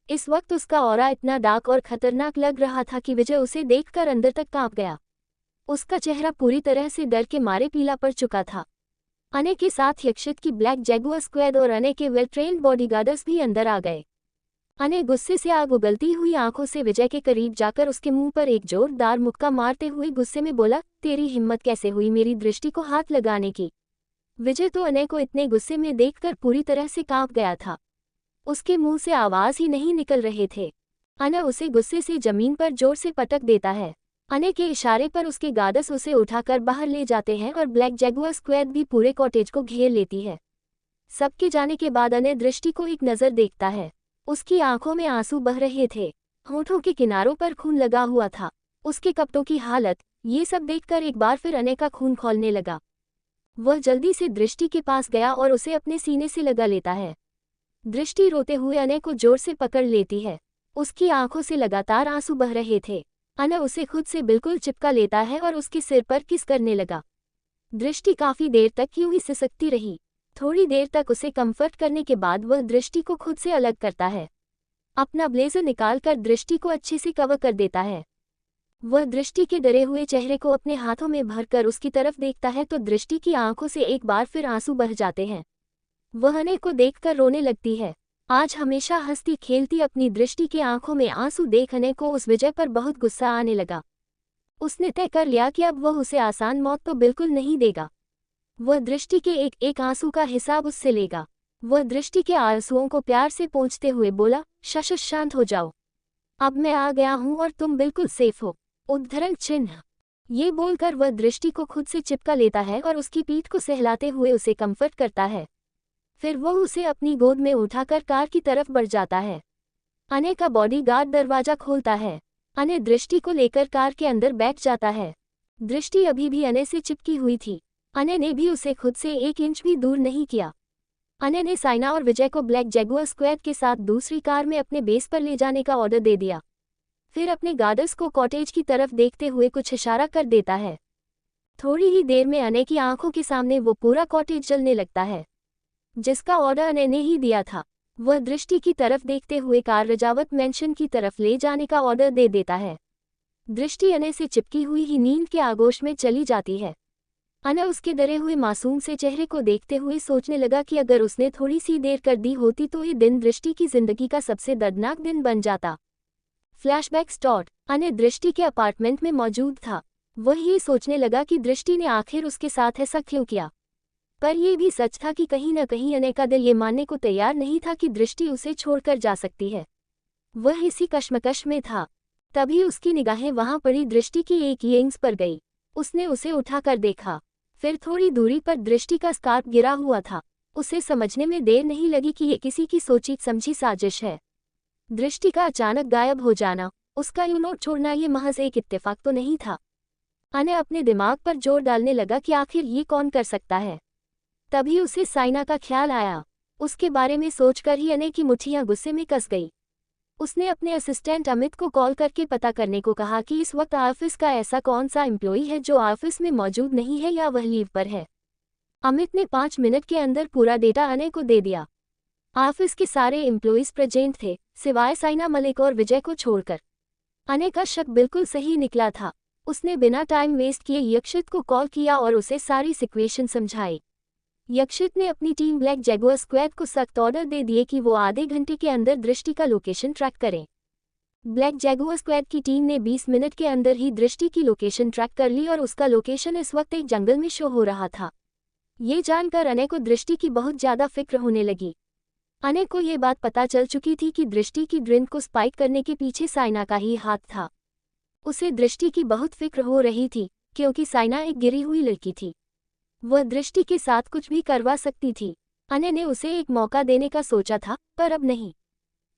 इस वक्त उसका ऑरा इतना डार्क और खतरनाक लग रहा था कि विजय उसे देखकर अंदर तक कांप गया। उसका चेहरा पूरी तरह से डर के मारे पीला पड़ चुका था। अनय के साथ यक्षित की ब्लैक जैगुआर स्क्वाड और अनय के वेल ट्रेन्ड बॉडीगार्ड्स भी अंदर आ गए। अनय गुस्से से आग उगलती हुई आंखों से विजय के करीब जाकर उसके मुंह पर एक जोरदार मुक्का मारते हुए गुस्से में बोला, तेरी हिम्मत कैसे हुई मेरी दृष्टि को हाथ लगाने की? विजय तो अनय को इतने गुस्से में देखकर पूरी तरह से कांप गया था। उसके मुंह से आवाज ही नहीं निकल रहे थे। अनय उसे गुस्से से जमीन पर जोर से पटक देता है। अनय के इशारे पर उसके गार्ड्स उसे उठाकर बाहर ले जाते हैं और ब्लैक जैगुआर स्क्वाड भी पूरे कॉटेज को घेर लेती है। सबके जाने के बाद अनय दृष्टि को एक नज़र देखता है। उसकी आंखों में आंसू बह रहे थे, होठों के किनारों पर खून लगा हुआ था। उसके कपड़ों की हालत, ये सब देखकर एक बार फिर अनय का खून खौलने लगा। वह जल्दी से दृष्टि के पास गया और उसे अपने सीने से लगा लेता है। दृष्टि रोते हुए अनय को जोर से पकड़ लेती है। उसकी आंखों से लगातार आंसू बह रहे थे। अनय उसे खुद से बिल्कुल चिपका लेता है और उसके सिर पर किस करने लगा। दृष्टि काफी देर तक यूं ही सिसकती रही। थोड़ी देर तक उसे कंफर्ट करने के बाद वह दृष्टि को खुद से अलग करता है। अपना ब्लेजर निकालकर दृष्टि को अच्छे से कवर कर देता है। वह दृष्टि के डरे हुए चेहरे को अपने हाथों में भरकर उसकी तरफ देखता है तो दृष्टि की आंखों से एक बार फिर आंसू बह जाते हैं। वह अने को देखकर रोने लगती है। आज हमेशा हंसती खेलती अपनी दृष्टि की आंखों में आंसू देख अने को उस विजय पर बहुत गुस्सा आने लगा। उसने तय कर लिया कि अब वह उसे आसान मौत तो बिल्कुल नहीं देगा। वह दृष्टि के एक एक आंसू का हिसाब उससे लेगा। वह दृष्टि के आंसुओं को प्यार से पोंछते हुए बोला, शश शांत हो जाओ, अब मैं आ गया हूं और तुम बिल्कुल सेफ हो। उद्धरण चिन्ह। ये बोलकर वह दृष्टि को खुद से चिपका लेता है और उसकी पीठ को सहलाते हुए उसे कंफर्ट करता है। फिर वह उसे अपनी गोद में उठाकर कार की तरफ बढ़ जाता है। अने का बॉडीगार्ड दरवाजा खोलता है। अने दृष्टि को लेकर कार के अंदर बैठ जाता है। दृष्टि अभी भी अने से चिपकी हुई थी। अने ने भी उसे खुद से 1 इंच भी दूर नहीं किया। अने ने साइना और विजय को ब्लैक जैगुआर स्क्वाड के साथ दूसरी कार में अपने बेस पर ले जाने का ऑर्डर दे दिया। फिर अपने गार्ड्स को कॉटेज की तरफ देखते हुए कुछ इशारा कर देता है। थोड़ी ही देर में अने की आंखों के सामने वो पूरा कॉटेज जलने लगता है, जिसका ऑर्डर अने ने ही दिया था। वह दृष्टि की तरफ देखते हुए कार रजावत मैंशन की तरफ ले जाने का ऑर्डर दे देता है। दृष्टि अने से चिपकी हुई ही नींद के आगोश में चली जाती है। अने उसके डरे हुए मासूम से चेहरे को देखते हुए सोचने लगा कि अगर उसने थोड़ी सी देर कर दी होती तो ये दिन दृष्टि की जिंदगी का सबसे दर्दनाक दिन बन जाता। Flashback start. अने दृष्टि के अपार्टमेंट में मौजूद था। वह ये सोचने लगा कि दृष्टि ने आखिर उसके साथ ऐसा क्यों किया। पर यह भी सच था कि कहीं न कहीं अने का दिल ये मानने को तैयार नहीं था कि दृष्टि उसे छोड़कर जा सकती है। वह इसी कश्मकश में था। तभी उसकी निगाहें वहां पड़ी दृष्टि की एक इयरिंग्स पर गई। उसने उसे उठाकर देखा। फिर थोड़ी दूरी पर दृष्टि का स्कार्फ गिरा हुआ था। उसे समझने में देर नहीं लगी कि ये किसी की सोची समझी साजिश है। दृष्टि का अचानक गायब हो जाना, उसका यूं नोट छोड़ना ये महज एक इत्तेफाक तो नहीं था। अने अपने दिमाग पर जोर डालने लगा कि आखिर ये कौन कर सकता है। तभी उसे साइना का ख्याल आया। उसके बारे में सोचकर ही अने की मुट्ठियां गुस्से में कस गई। उसने अपने असिस्टेंट अमित को कॉल करके पता करने को कहा कि इस वक्त ऑफिस का ऐसा कौन सा एम्प्लॉई है जो ऑफिस में मौजूद नहीं है या वह लीव पर है। अमित ने 5 मिनट के अंदर पूरा डेटा अने को दे दिया। ऑफिस के सारे एम्प्लॉइज प्रेजेंट थे, सिवाय साइना मलिक और विजय को छोड़कर। अने का शक बिल्कुल सही निकला था। उसने बिना टाइम वेस्ट किए यक्षित को कॉल किया और उसे सारी सिचुएशन समझाई। यक्षित ने अपनी टीम ब्लैक जैगुआर स्क्वाड को सख्त ऑर्डर दे दिए कि वो आधे घंटे के अंदर दृष्टि का लोकेशन ट्रैक करें। ब्लैक जैगुआर स्क्वाड की टीम ने 20 मिनट के अंदर ही दृष्टि की लोकेशन ट्रैक कर ली और उसका लोकेशन इस वक्त एक जंगल में शो हो रहा था। ये जानकर अने को दृष्टि की बहुत ज्यादा फिक्र होने लगी। अने को ये बात पता चल चुकी थी कि दृष्टि की ड्रिंक को स्पाइक करने के पीछे साइना का ही हाथ था। उसे दृष्टि की बहुत फिक्र हो रही थी, क्योंकि साइना एक गिरी हुई लड़की थी। वह दृष्टि के साथ कुछ भी करवा सकती थी। अने ने उसे एक मौका देने का सोचा था, पर अब नहीं।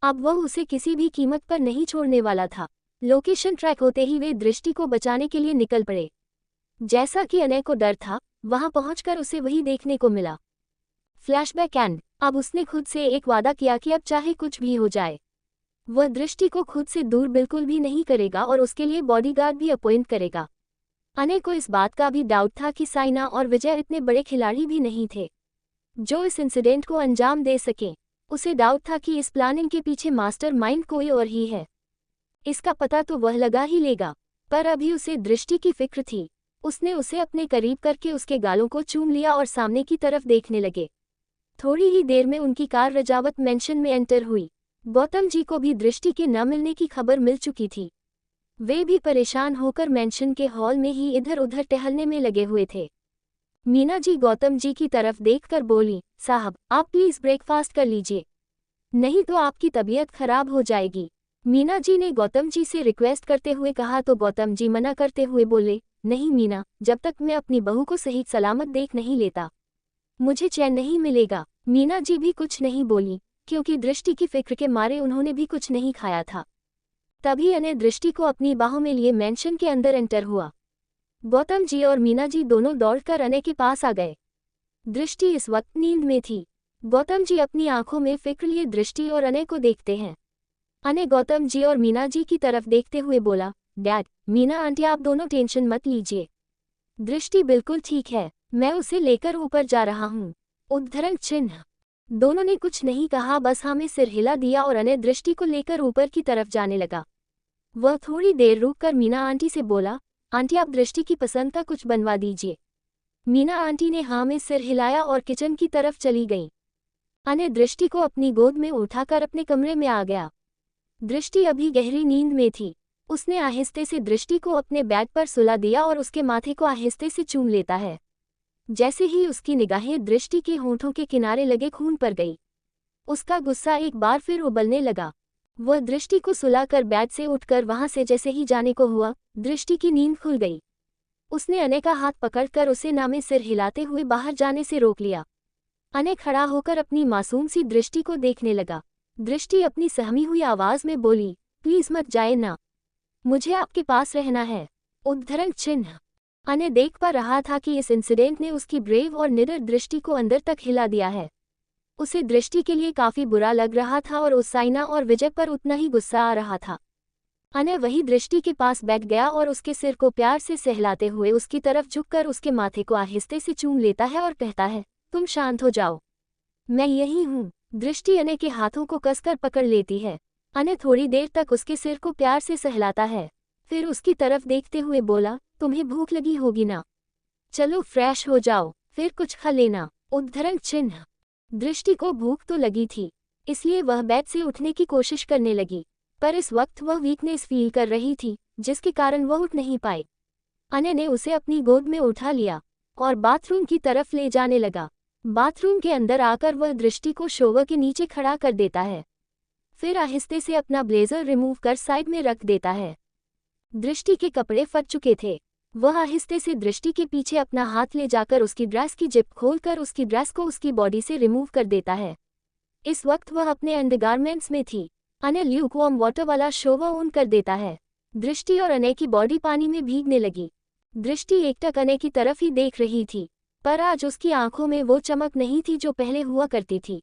अब वह उसे किसी भी कीमत पर नहीं छोड़ने वाला था। लोकेशन ट्रैक होते ही वे दृष्टि को बचाने के लिए निकल पड़े। जैसा कि अने को डर था, वहां पहुंचकर उसे वही देखने को मिला। Flashback and. अब उसने खुद से एक वादा किया कि अब चाहे कुछ भी हो जाए, वह दृष्टि को खुद से दूर बिल्कुल भी नहीं करेगा और उसके लिए बॉडीगार्ड भी अपॉइंट करेगा। अने को इस बात का भी डाउट था कि साइना और विजय इतने बड़े खिलाड़ी भी नहीं थे जो इस इंसिडेंट को अंजाम दे सकें। उसे डाउट था कि इस प्लानिंग के पीछे मास्टरमाइंड कोई और ही है। इसका पता तो वह लगा ही लेगा, पर अभी उसे दृष्टि की फिक्र थी। उसने उसे अपने करीब करके उसके गालों को चूम लिया और सामने की तरफ देखने लगे। थोड़ी ही देर में उनकी कार रजावत मैंशन में एंटर हुई। गौतम जी को भी दृष्टि के न मिलने की खबर मिल चुकी थी। वे भी परेशान होकर मैंशन के हॉल में ही इधर उधर टहलने में लगे हुए थे। मीना जी गौतम जी की तरफ देखकर बोली, साहब आप प्लीज ब्रेकफास्ट कर लीजिए, नहीं तो आपकी तबीयत खराब हो जाएगी। मीना जी ने गौतम जी से रिक्वेस्ट करते हुए कहा तो गौतम जी मना करते हुए बोले, नहीं मीना, जब तक मैं अपनी बहू को सही सलामत देख नहीं लेता मुझे चैन नहीं मिलेगा। मीना जी भी कुछ नहीं बोली, क्योंकि दृष्टि की फिक्र के मारे उन्होंने भी कुछ नहीं खाया था। तभी अने दृष्टि को अपनी बाहों में लिए मैंशन के अंदर एंटर हुआ। गौतम जी और मीना जी दोनों दौड़कर अने के पास आ गए। दृष्टि इस वक्त नींद में थी। गौतम जी अपनी आंखों में फिक्र लिए दृष्टि और अने को देखते हैं। अने गौतम जी और मीना जी की तरफ देखते हुए बोला, डैड, मीना आंटी आप दोनों टेंशन मत लीजिए, दृष्टि बिल्कुल ठीक है, मैं उसे लेकर ऊपर जा रहा हूँ। उद्धरण चिन्ह। दोनों ने कुछ नहीं कहा, बस हाँ में सिर हिला दिया और अने दृष्टि को लेकर ऊपर की तरफ जाने लगा। वह थोड़ी देर रुककर मीना आंटी से बोला, आंटी आप दृष्टि की पसंद का कुछ बनवा दीजिए। मीना आंटी ने हाँ में सिर हिलाया और किचन की तरफ चली गई। अने दृष्टि को अपनी गोद में उठाकर अपने कमरे में आ गया। दृष्टि अभी गहरी नींद में थी। उसने आहिस्ते से दृष्टि को अपने बेड पर सुला दिया और उसके माथे को आहिस्ते से चूम लेता है। जैसे ही उसकी निगाहें दृष्टि के होंठों के किनारे लगे खून पर गई, उसका गुस्सा एक बार फिर उबलने लगा। वह दृष्टि को सुलाकर बेड से उठकर वहां से जैसे ही जाने को हुआ, दृष्टि की नींद खुल गई। उसने अने का हाथ पकड़कर उसे नामे सिर हिलाते हुए बाहर जाने से रोक लिया। अने खड़ा होकर अपनी मासूम सी दृष्टि को देखने लगा। दृष्टि अपनी सहमी हुई आवाज में बोली, प्लीज मत जाए ना, मुझे आपके पास रहना है। उद्धरण चिन्ह। अने देख पा रहा था कि इस इंसिडेंट ने उसकी ब्रेव और निडर दृष्टि को अंदर तक हिला दिया है। उसे दृष्टि के लिए काफी बुरा लग रहा था और उस साइना और विजय पर उतना ही गुस्सा आ रहा था। अने वही दृष्टि के पास बैठ गया और उसके सिर को प्यार से सहलाते हुए उसकी तरफ झुककर उसके माथे को आहिस्ते से चूम लेता है और कहता है, तुम शांत हो जाओ, मैं यही हूँ। दृष्टि अने के हाथों को कसकर पकड़ लेती है। अने थोड़ी देर तक उसके सिर को प्यार से सहलाता है, फिर उसकी तरफ देखते हुए बोला, तुम्हें भूख लगी होगी ना, चलो फ्रेश हो जाओ, फिर कुछ खा लेना। उद्धरण चिन्ह। दृष्टि को भूख तो लगी थी, इसलिए वह बेड से उठने की कोशिश करने लगी, पर इस वक्त वह वीकनेस फील कर रही थी, जिसके कारण वह उठ नहीं पाई। अने ने उसे अपनी गोद में उठा लिया और बाथरूम की तरफ ले जाने लगा। बाथरूम के अंदर आकर वह दृष्टि को शोवर के नीचे खड़ा कर देता है, फिर आहिस्ते से अपना ब्लेजर रिमूव कर साइड में रख देता है। दृष्टि के कपड़े फट चुके थे। वह आहिस्ते से दृष्टि के पीछे अपना हाथ ले जाकर उसकी ड्रेस की जिप खोलकर उसकी ड्रेस को उसकी बॉडी से रिमूव कर देता है। इस वक्त वह अपने अंडरगारमेंट्स में थी। अने ल्यूकवार्म वाटर वाला शोवर ऑन कर देता है। दृष्टि और अने की बॉडी पानी में भीगने लगी। दृष्टि एकटक अने की तरफ ही देख रही थी, पर आज उसकी आंखों में वो चमक नहीं थी जो पहले हुआ करती थी।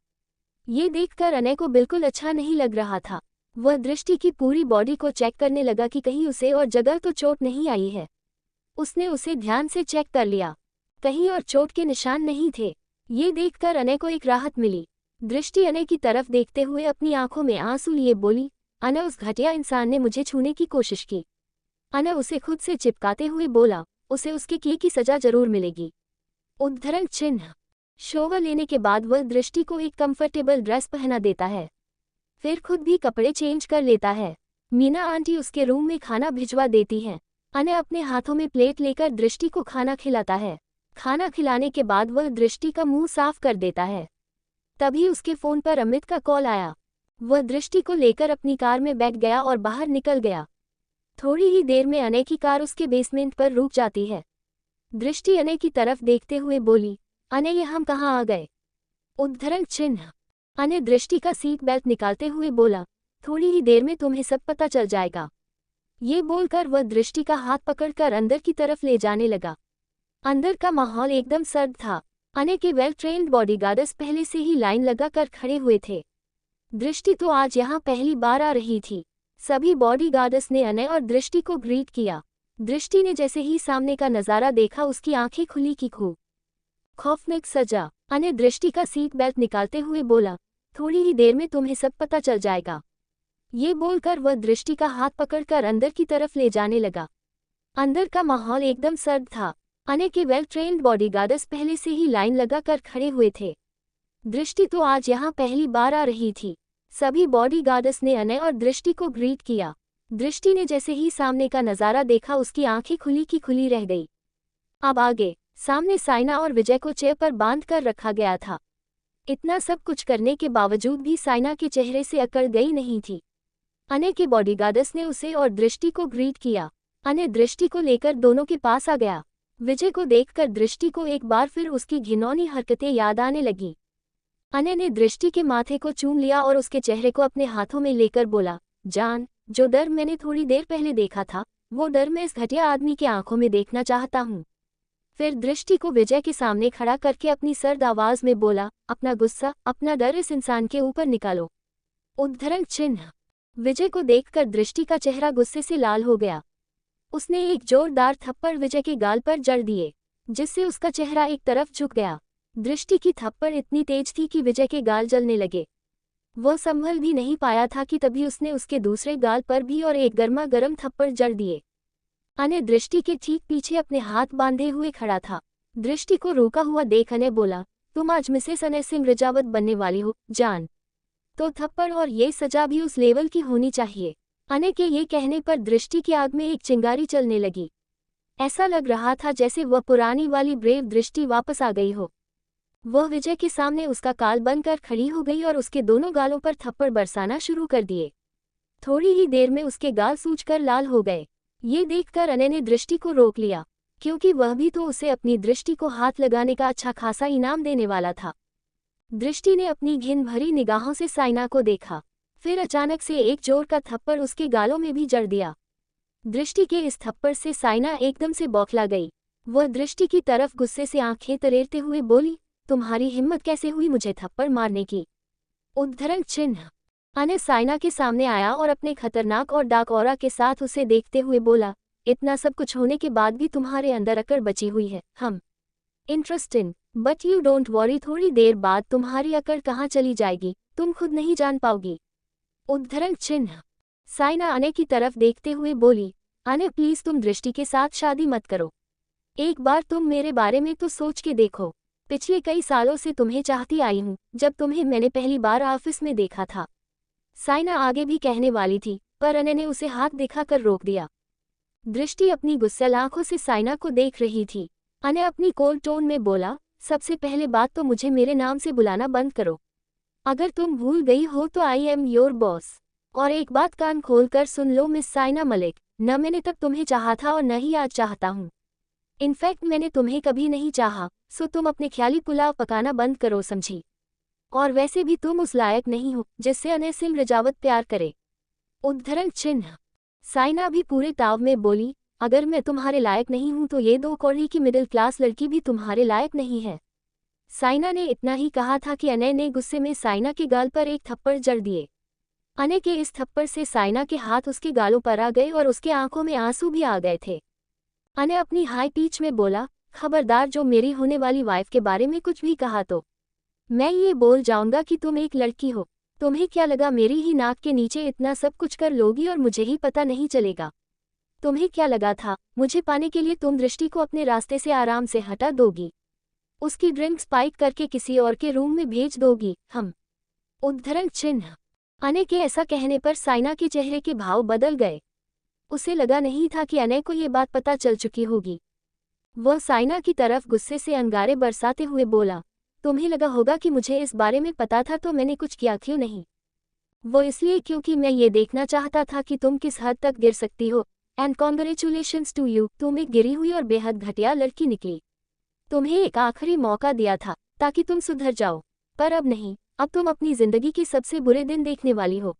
ये देखकर अने को बिल्कुल अच्छा नहीं लग रहा था। वह दृष्टि की पूरी बॉडी को चेक करने लगा कि कहीं उसे और जगह तो चोट नहीं आई है। उसने उसे ध्यान से चेक कर लिया, कहीं और चोट के निशान नहीं थे। ये देखकर अने को एक राहत मिली। दृष्टि अने की तरफ देखते हुए अपनी आंखों में आंसू लिए बोली, अने उस घटिया इंसान ने मुझे छूने की कोशिश की। अने उसे खुद से चिपकाते हुए बोला, उसे उसके किए की सजा जरूर मिलेगी। उद्धरण चिन्ह। शोवर लेने के बाद वह दृष्टि को एक कंफर्टेबल ड्रेस पहना देता है, फिर खुद भी कपड़े चेंज कर लेता है। मीना आंटी उसके रूम में खाना भिजवा देती हैं। अने अपने हाथों में प्लेट लेकर दृष्टि को खाना खिलाता है। खाना खिलाने के बाद वह दृष्टि का मुंह साफ कर देता है। तभी उसके फोन पर अमित का कॉल आया। वह दृष्टि को लेकर अपनी कार में बैठ गया और बाहर निकल गया। थोड़ी ही देर में अने की कार उसके बेसमेंट पर रुक जाती है। दृष्टि अने की तरफ देखते हुए बोली, अने ये हम कहाँ आ गए। उद्धरण चिन्ह। अने दृष्टि का सीट बेल्ट निकालते हुए बोला, थोड़ी ही देर में तुम्हें सब पता चल जाएगा। ये बोलकर वह दृष्टि का हाथ पकड़कर अंदर की तरफ ले जाने लगा। अंदर का माहौल एकदम सर्द था। अने के वेल ट्रेन्ड बॉडीगार्ड्स पहले से ही लाइन लगाकर खड़े हुए थे। दृष्टि तो आज यहाँ पहली बार आ रही थी। सभी बॉडीगार्ड्स ने अने और दृष्टि को ग्रीट किया। दृष्टि ने जैसे ही सामने का नजारा देखा, उसकी आंखें खुली की खौफनाक सजा। अने दृष्टि का सीट बेल्ट निकालते हुए बोला, थोड़ी ही देर में तुम्हें सब पता चल जाएगा। ये बोलकर वह दृष्टि का हाथ पकड़कर अंदर की तरफ ले जाने लगा। अंदर का माहौल एकदम सर्द था। अने के वेल ट्रेन्ड बॉडीगार्ड्स पहले से ही लाइन लगाकर खड़े हुए थे। दृष्टि तो आज यहाँ पहली बार आ रही थी। सभी बॉडीगार्ड्स ने अने और दृष्टि को ग्रीट किया। दृष्टि ने जैसे ही सामने का नजारा देखा, उसकी आंखें खुली की खुली रह गई। अब आगे सामने साइना और विजय को चेयर पर बांध कर रखा गया था। इतना सब कुछ करने के बावजूद भी साइना के चेहरे से अकड़ गई नहीं थी। अने के बॉडीगार्ड्स ने उसे और दृष्टि को ग्रीट किया। अने दृष्टि को लेकर दोनों के पास आ गया। विजय को देखकर दृष्टि को एक बार फिर उसकी घिनौनी हरकतें याद आने लगी। अने ने दृष्टि के माथे को चूम लिया और उसके चेहरे को अपने हाथों में लेकर बोला, जान, जो डर मैंने थोड़ी देर पहले देखा था, वो डर मैं इस घटिया आदमी के आंखों में देखना चाहता हूँ। फिर दृष्टि को विजय के सामने खड़ा करके अपनी सर्द आवाज में बोला, अपना गुस्सा, अपना डर इस इंसान के ऊपर निकालो। उद्धरण चिन्ह। विजय को देखकर दृष्टि का चेहरा गुस्से से लाल हो गया। उसने एक जोरदार थप्पड़ विजय के गाल पर जड़ दिए, जिससे उसका चेहरा एक तरफ झुक गया। दृष्टि की थप्पड़ इतनी तेज थी कि विजय के गाल जलने लगे। वो संभल भी नहीं पाया था कि तभी उसने उसके दूसरे गाल पर भी और एक गर्मा गर्म थप्पड़ जड़ दिए। अनय दृष्टि के ठीक पीछे अपने हाथ बांधे हुए खड़ा था। दृष्टि को रोका हुआ देख अनय बोला, तुम आज मिसेस अनय सिंह रजावत बनने वाली हो, जान। तो थप्पड़ और ये सजा भी उस लेवल की होनी चाहिए। अनय के ये कहने पर दृष्टि की आग में एक चिंगारी चलने लगी। ऐसा लग रहा था जैसे वह पुरानी वाली ब्रेव दृष्टि वापस आ गई हो। वह विजय के सामने उसका काल बनकर खड़ी हो गई और उसके दोनों गालों पर थप्पड़ बरसाना शुरू कर दिए। थोड़ी ही देर में उसके गाल सूजकर लाल हो गए। ये देखकर अनय ने दृष्टि को रोक लिया, क्योंकि वह भी तो उसे अपनी दृष्टि को हाथ लगाने का अच्छा खासा इनाम देने वाला था। दृष्टि ने अपनी घिन भरी निगाहों से साइना को देखा, फिर अचानक से एक जोर का थप्पड़ उसके गालों में भी जड़ दिया। दृष्टि के इस थप्पड़ से साइना एकदम से बौखला गई। वह दृष्टि की तरफ गुस्से से आंखें तरेरते हुए बोली, तुम्हारी हिम्मत कैसे हुई मुझे थप्पड़ मारने की? उद्धरण चिन्ह। अनय साइना के सामने आया और अपने खतरनाक और डार्क ऑरा के साथ उसे देखते हुए बोला, इतना सब कुछ होने के बाद भी तुम्हारे अंदर अकड़ बची हुई है। हम interesting, but you don't worry, थोड़ी देर बाद तुम्हारी अकड़ कहाँ चली जाएगी तुम खुद नहीं जान पाओगी। उद्धरण चिन्ह। साइना अनय की तरफ देखते हुए बोली, अनय प्लीज तुम दृष्टि के साथ शादी मत करो। एक बार तुम मेरे बारे में तो सोच के देखो। पिछले कई सालों से तुम्हें चाहती आई हूँ, जब तुम्हें मैंने पहली बार ऑफिस में देखा था। साइना आगे भी कहने वाली थी, पर अनय ने उसे हाथ दिखाकर रोक दिया। दृष्टि अपनी गुस्सैल आंखों से साइना को देख रही थी। अनय अपनी कोल्ड टोन में बोला, सबसे पहले बात तो मुझे मेरे नाम से बुलाना बंद करो। अगर तुम भूल गई हो तो आई एम योर बॉस। और एक बात कान खोलकर सुन लो मिस साइना मलिक, न मैंने तब तुम्हें चाहा था और न ही आज चाहता हूँ। इनफैक्ट मैंने तुम्हें कभी नहीं चाहा, सो तुम अपने ख्याली पुलाव पकाना बंद करो, समझी? और वैसे भी तुम उस लायक नहीं हो जिससे अनय सिंह रजावत प्यार करे। उद्धरण चिन्ह। साइना भी पूरे ताव में बोली, अगर मैं तुम्हारे लायक नहीं हूं तो ये दो कौड़ी की मिडिल क्लास लड़की भी तुम्हारे लायक नहीं है। साइना ने इतना ही कहा था कि अनय ने गुस्से में साइना के गाल पर एक थप्पड़ जड़ दिए। अनय के इस थप्पड़ से साइना के हाथ उसके गालों पर आ गए और उसके आंखों में आंसू भी आ गए थे। अनय अपनी हाई पिच में बोला, खबरदार जो मेरी होने वाली वाइफ के बारे में कुछ भी कहा तो मैं ये बोल जाऊंगा कि तुम एक लड़की हो। तुम्हें क्या लगा मेरी ही नाक के नीचे इतना सब कुछ कर लोगी और मुझे ही पता नहीं चलेगा? तुम्हें क्या लगा था मुझे पाने के लिए तुम दृष्टि को अपने रास्ते से आराम से हटा दोगी, उसकी ड्रिंक स्पाइक करके किसी और के रूम में भेज दोगी? हम उद्धरण चिन्ह। अनय के ऐसा कहने पर साइना के चेहरे के भाव बदल गए। उसे लगा नहीं था कि अनय को ये बात पता चल चुकी होगी। वह साइना की तरफ गुस्से से अंगारे बरसाते हुए बोला, तुम्हें लगा होगा कि मुझे इस बारे में पता था तो मैंने कुछ किया, क्यों नहीं? वो इसलिए क्योंकि मैं ये देखना चाहता था कि तुम किस हद तक गिर सकती हो। एंड कॉन्ग्रेचुलेशंस टू यू, तुम एक गिरी हुई और बेहद घटिया लड़की निकली। तुम्हें एक आखिरी मौका दिया था ताकि तुम सुधर जाओ, पर अब नहीं। अब तुम अपनी जिंदगी की सबसे बुरे दिन देखने वाली हो।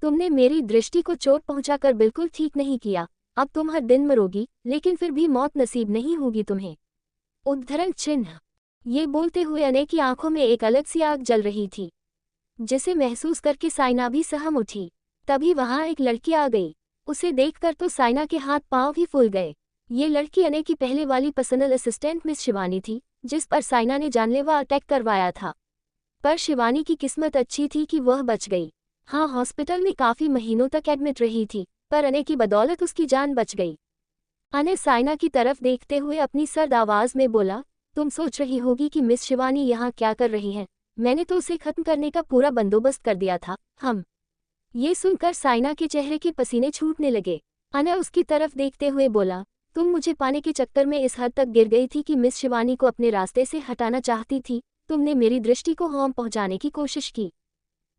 तुमने मेरी दृष्टि को चोट पहुंचाकर बिल्कुल ठीक नहीं किया। अब तुम हर दिन मरोगी, लेकिन फिर भी मौत नसीब नहीं होगी तुम्हें। उद्धरण चिन्ह। ये बोलते हुए अनय की आंखों में एक अलग सी आग जल रही थी, जिसे महसूस करके साइना भी सहम उठी। तभी वहां एक लड़की आ गई। उसे देखकर तो साइना के हाथ पांव ही फूल गए। ये लड़की अनय की पहले वाली पर्सनल असिस्टेंट मिस शिवानी थी, जिस पर साइना ने जानलेवा अटैक करवाया था। पर शिवानी की किस्मत अच्छी थी कि वह बच गई। हाँ, हॉस्पिटल में काफी महीनों तक एडमिट रही थी, पर अनय की बदौलत उसकी जान बच गई। अनय साइना की तरफ देखते हुए अपनी सर्द आवाज में बोला, तुम सोच रही होगी कि मिस शिवानी यहाँ क्या कर रही है। मैंने तो उसे खत्म करने का पूरा बंदोबस्त कर दिया था। हम ये सुनकर साइना के चेहरे के पसीने छूटने लगे। अनय उसकी तरफ देखते हुए बोला, तुम मुझे पाने के चक्कर में इस हद तक गिर गई थी कि मिस शिवानी को अपने रास्ते से हटाना चाहती थी। तुमने मेरी दृष्टि को हार्म पहुंचाने की कोशिश की।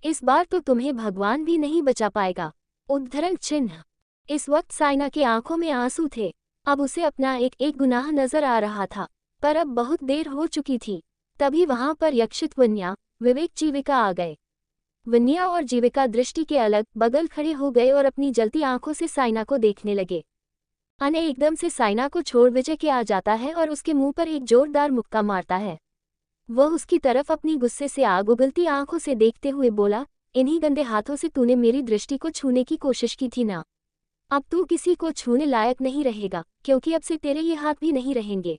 इस बार तो तुम्हें भगवान भी नहीं बचा पाएगा। उद्धरण चिन्ह। इस वक्त साइना की आंखों में आंसू थे। अब उसे अपना एक गुनाह नजर आ रहा था, पर अब बहुत देर हो चुकी थी। तभी वहां पर यक्षित वन्या, विवेक, जीविका आ गए। वन्या और जीविका दृष्टि के अलग बगल खड़े हो गए और अपनी जलती आंखों से साइना को देखने लगे। अनय एकदम से साइना को छोड़ विजय के आ जाता है और उसके मुंह पर एक जोरदार मुक्का मारता है। वह उसकी तरफ अपनी गुस्से से आग उगलती आंखों से देखते हुए बोला, इन्हीं गंदे हाथों से तूने मेरी दृष्टि को छूने की कोशिश की थी ना। अब तू किसी को छूने लायक नहीं रहेगा, क्योंकि अब से तेरे ये हाथ भी नहीं रहेंगे।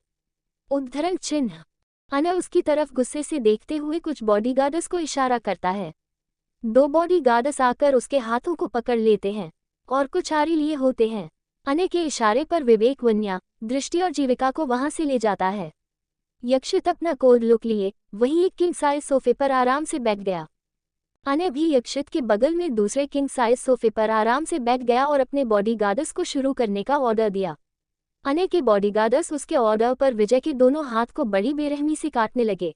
उद्धरण चिन्ह। अनय उसकी तरफ गुस्से से देखते हुए कुछ बॉडीगार्ड्स को इशारा करता है। दो बॉडीगार्ड्स आकर उसके हाथों को पकड़ लेते हैं और कुछ आरी लिए होते हैं। अने के इशारे पर विवेक वन्या, दृष्टि और जीविका को वहां से ले जाता है। यक्षित अपना कोड लुक लिए वहीं एक किंग साइज सोफे पर आराम से बैठ गया। अने भी यक्षित के बगल में दूसरे किंग साइज सोफे पर आराम से बैठ गया और अपने बॉडीगार्ड्स को शुरू करने का ऑर्डर दिया। अने के बॉडीगार्ड्स उसके ऑर्डर पर विजय के दोनों हाथ को बड़ी बेरहमी से काटने लगे।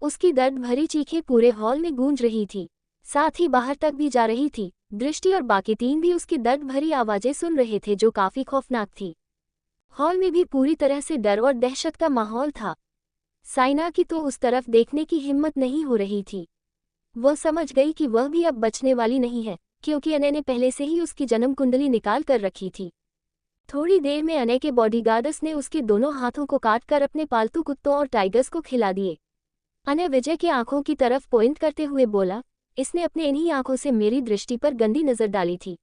उसकी दर्द भरी चीखें पूरे हॉल में गूंज रही थी, साथ ही बाहर तक भी जा रही थी। दृष्टि और बाकी तीन भी उसकी दर्द भरी आवाजें सुन रहे थे जो काफी खौफनाक थी। हॉल में भी पूरी तरह से डर और दहशत का माहौल था। साइना की तो उस तरफ देखने की हिम्मत नहीं हो रही थी। वह समझ गई कि वह भी अब बचने वाली नहीं है, क्योंकि अने ने पहले से ही उसकी जन्म कुंडली निकाल कर रखी थी। थोड़ी देर में अने के बॉडीगार्ड्स ने उसके दोनों हाथों को काटकर अपने पालतू कुत्तों और टाइगर्स को खिला दिए। अने विजय की आंखों की तरफ पॉइंट करते हुए बोला, इसने अपने इन्हीं आंखों से मेरी दृष्टि पर गंदी नजर डाली थी,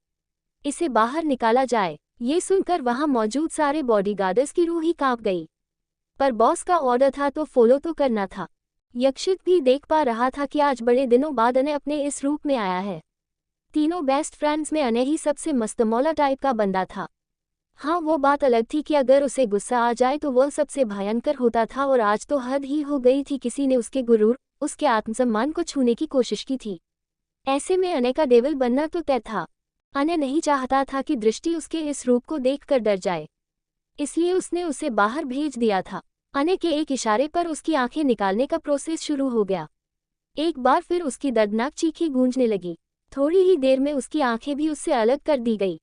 इसे बाहर निकाला जाए। ये सुनकर वहां मौजूद सारे बॉडीगार्ड्स की रूह ही कांप गई, पर बॉस का ऑर्डर था तो फॉलो तो करना था। यक्षित भी देख पा रहा था कि आज बड़े दिनों बाद अने अपने इस रूप में आया है। तीनों बेस्ट फ्रेंड्स में अने ही सबसे मस्तमौला टाइप का बंदा था। हाँ, वो बात अलग थी कि अगर उसे गुस्सा आ जाए तो वह सबसे भयंकर होता था, और आज तो हद ही हो गई थी। किसी ने उसके गुरूर, उसके आत्मसम्मान को छूने की कोशिश की थी। ऐसे में अने का डेविल बनना तो तय था। अने नहीं चाहता था कि दृष्टि उसके इस रूप को देखकर डर जाए, इसलिए उसने उसे बाहर भेज दिया था। अने के एक इशारे पर उसकी आंखें निकालने का प्रोसेस शुरू हो गया। एक बार फिर उसकी दर्दनाक चीखें गूंजने लगी। थोड़ी ही देर में उसकी आंखें भी उससे अलग कर दी गई।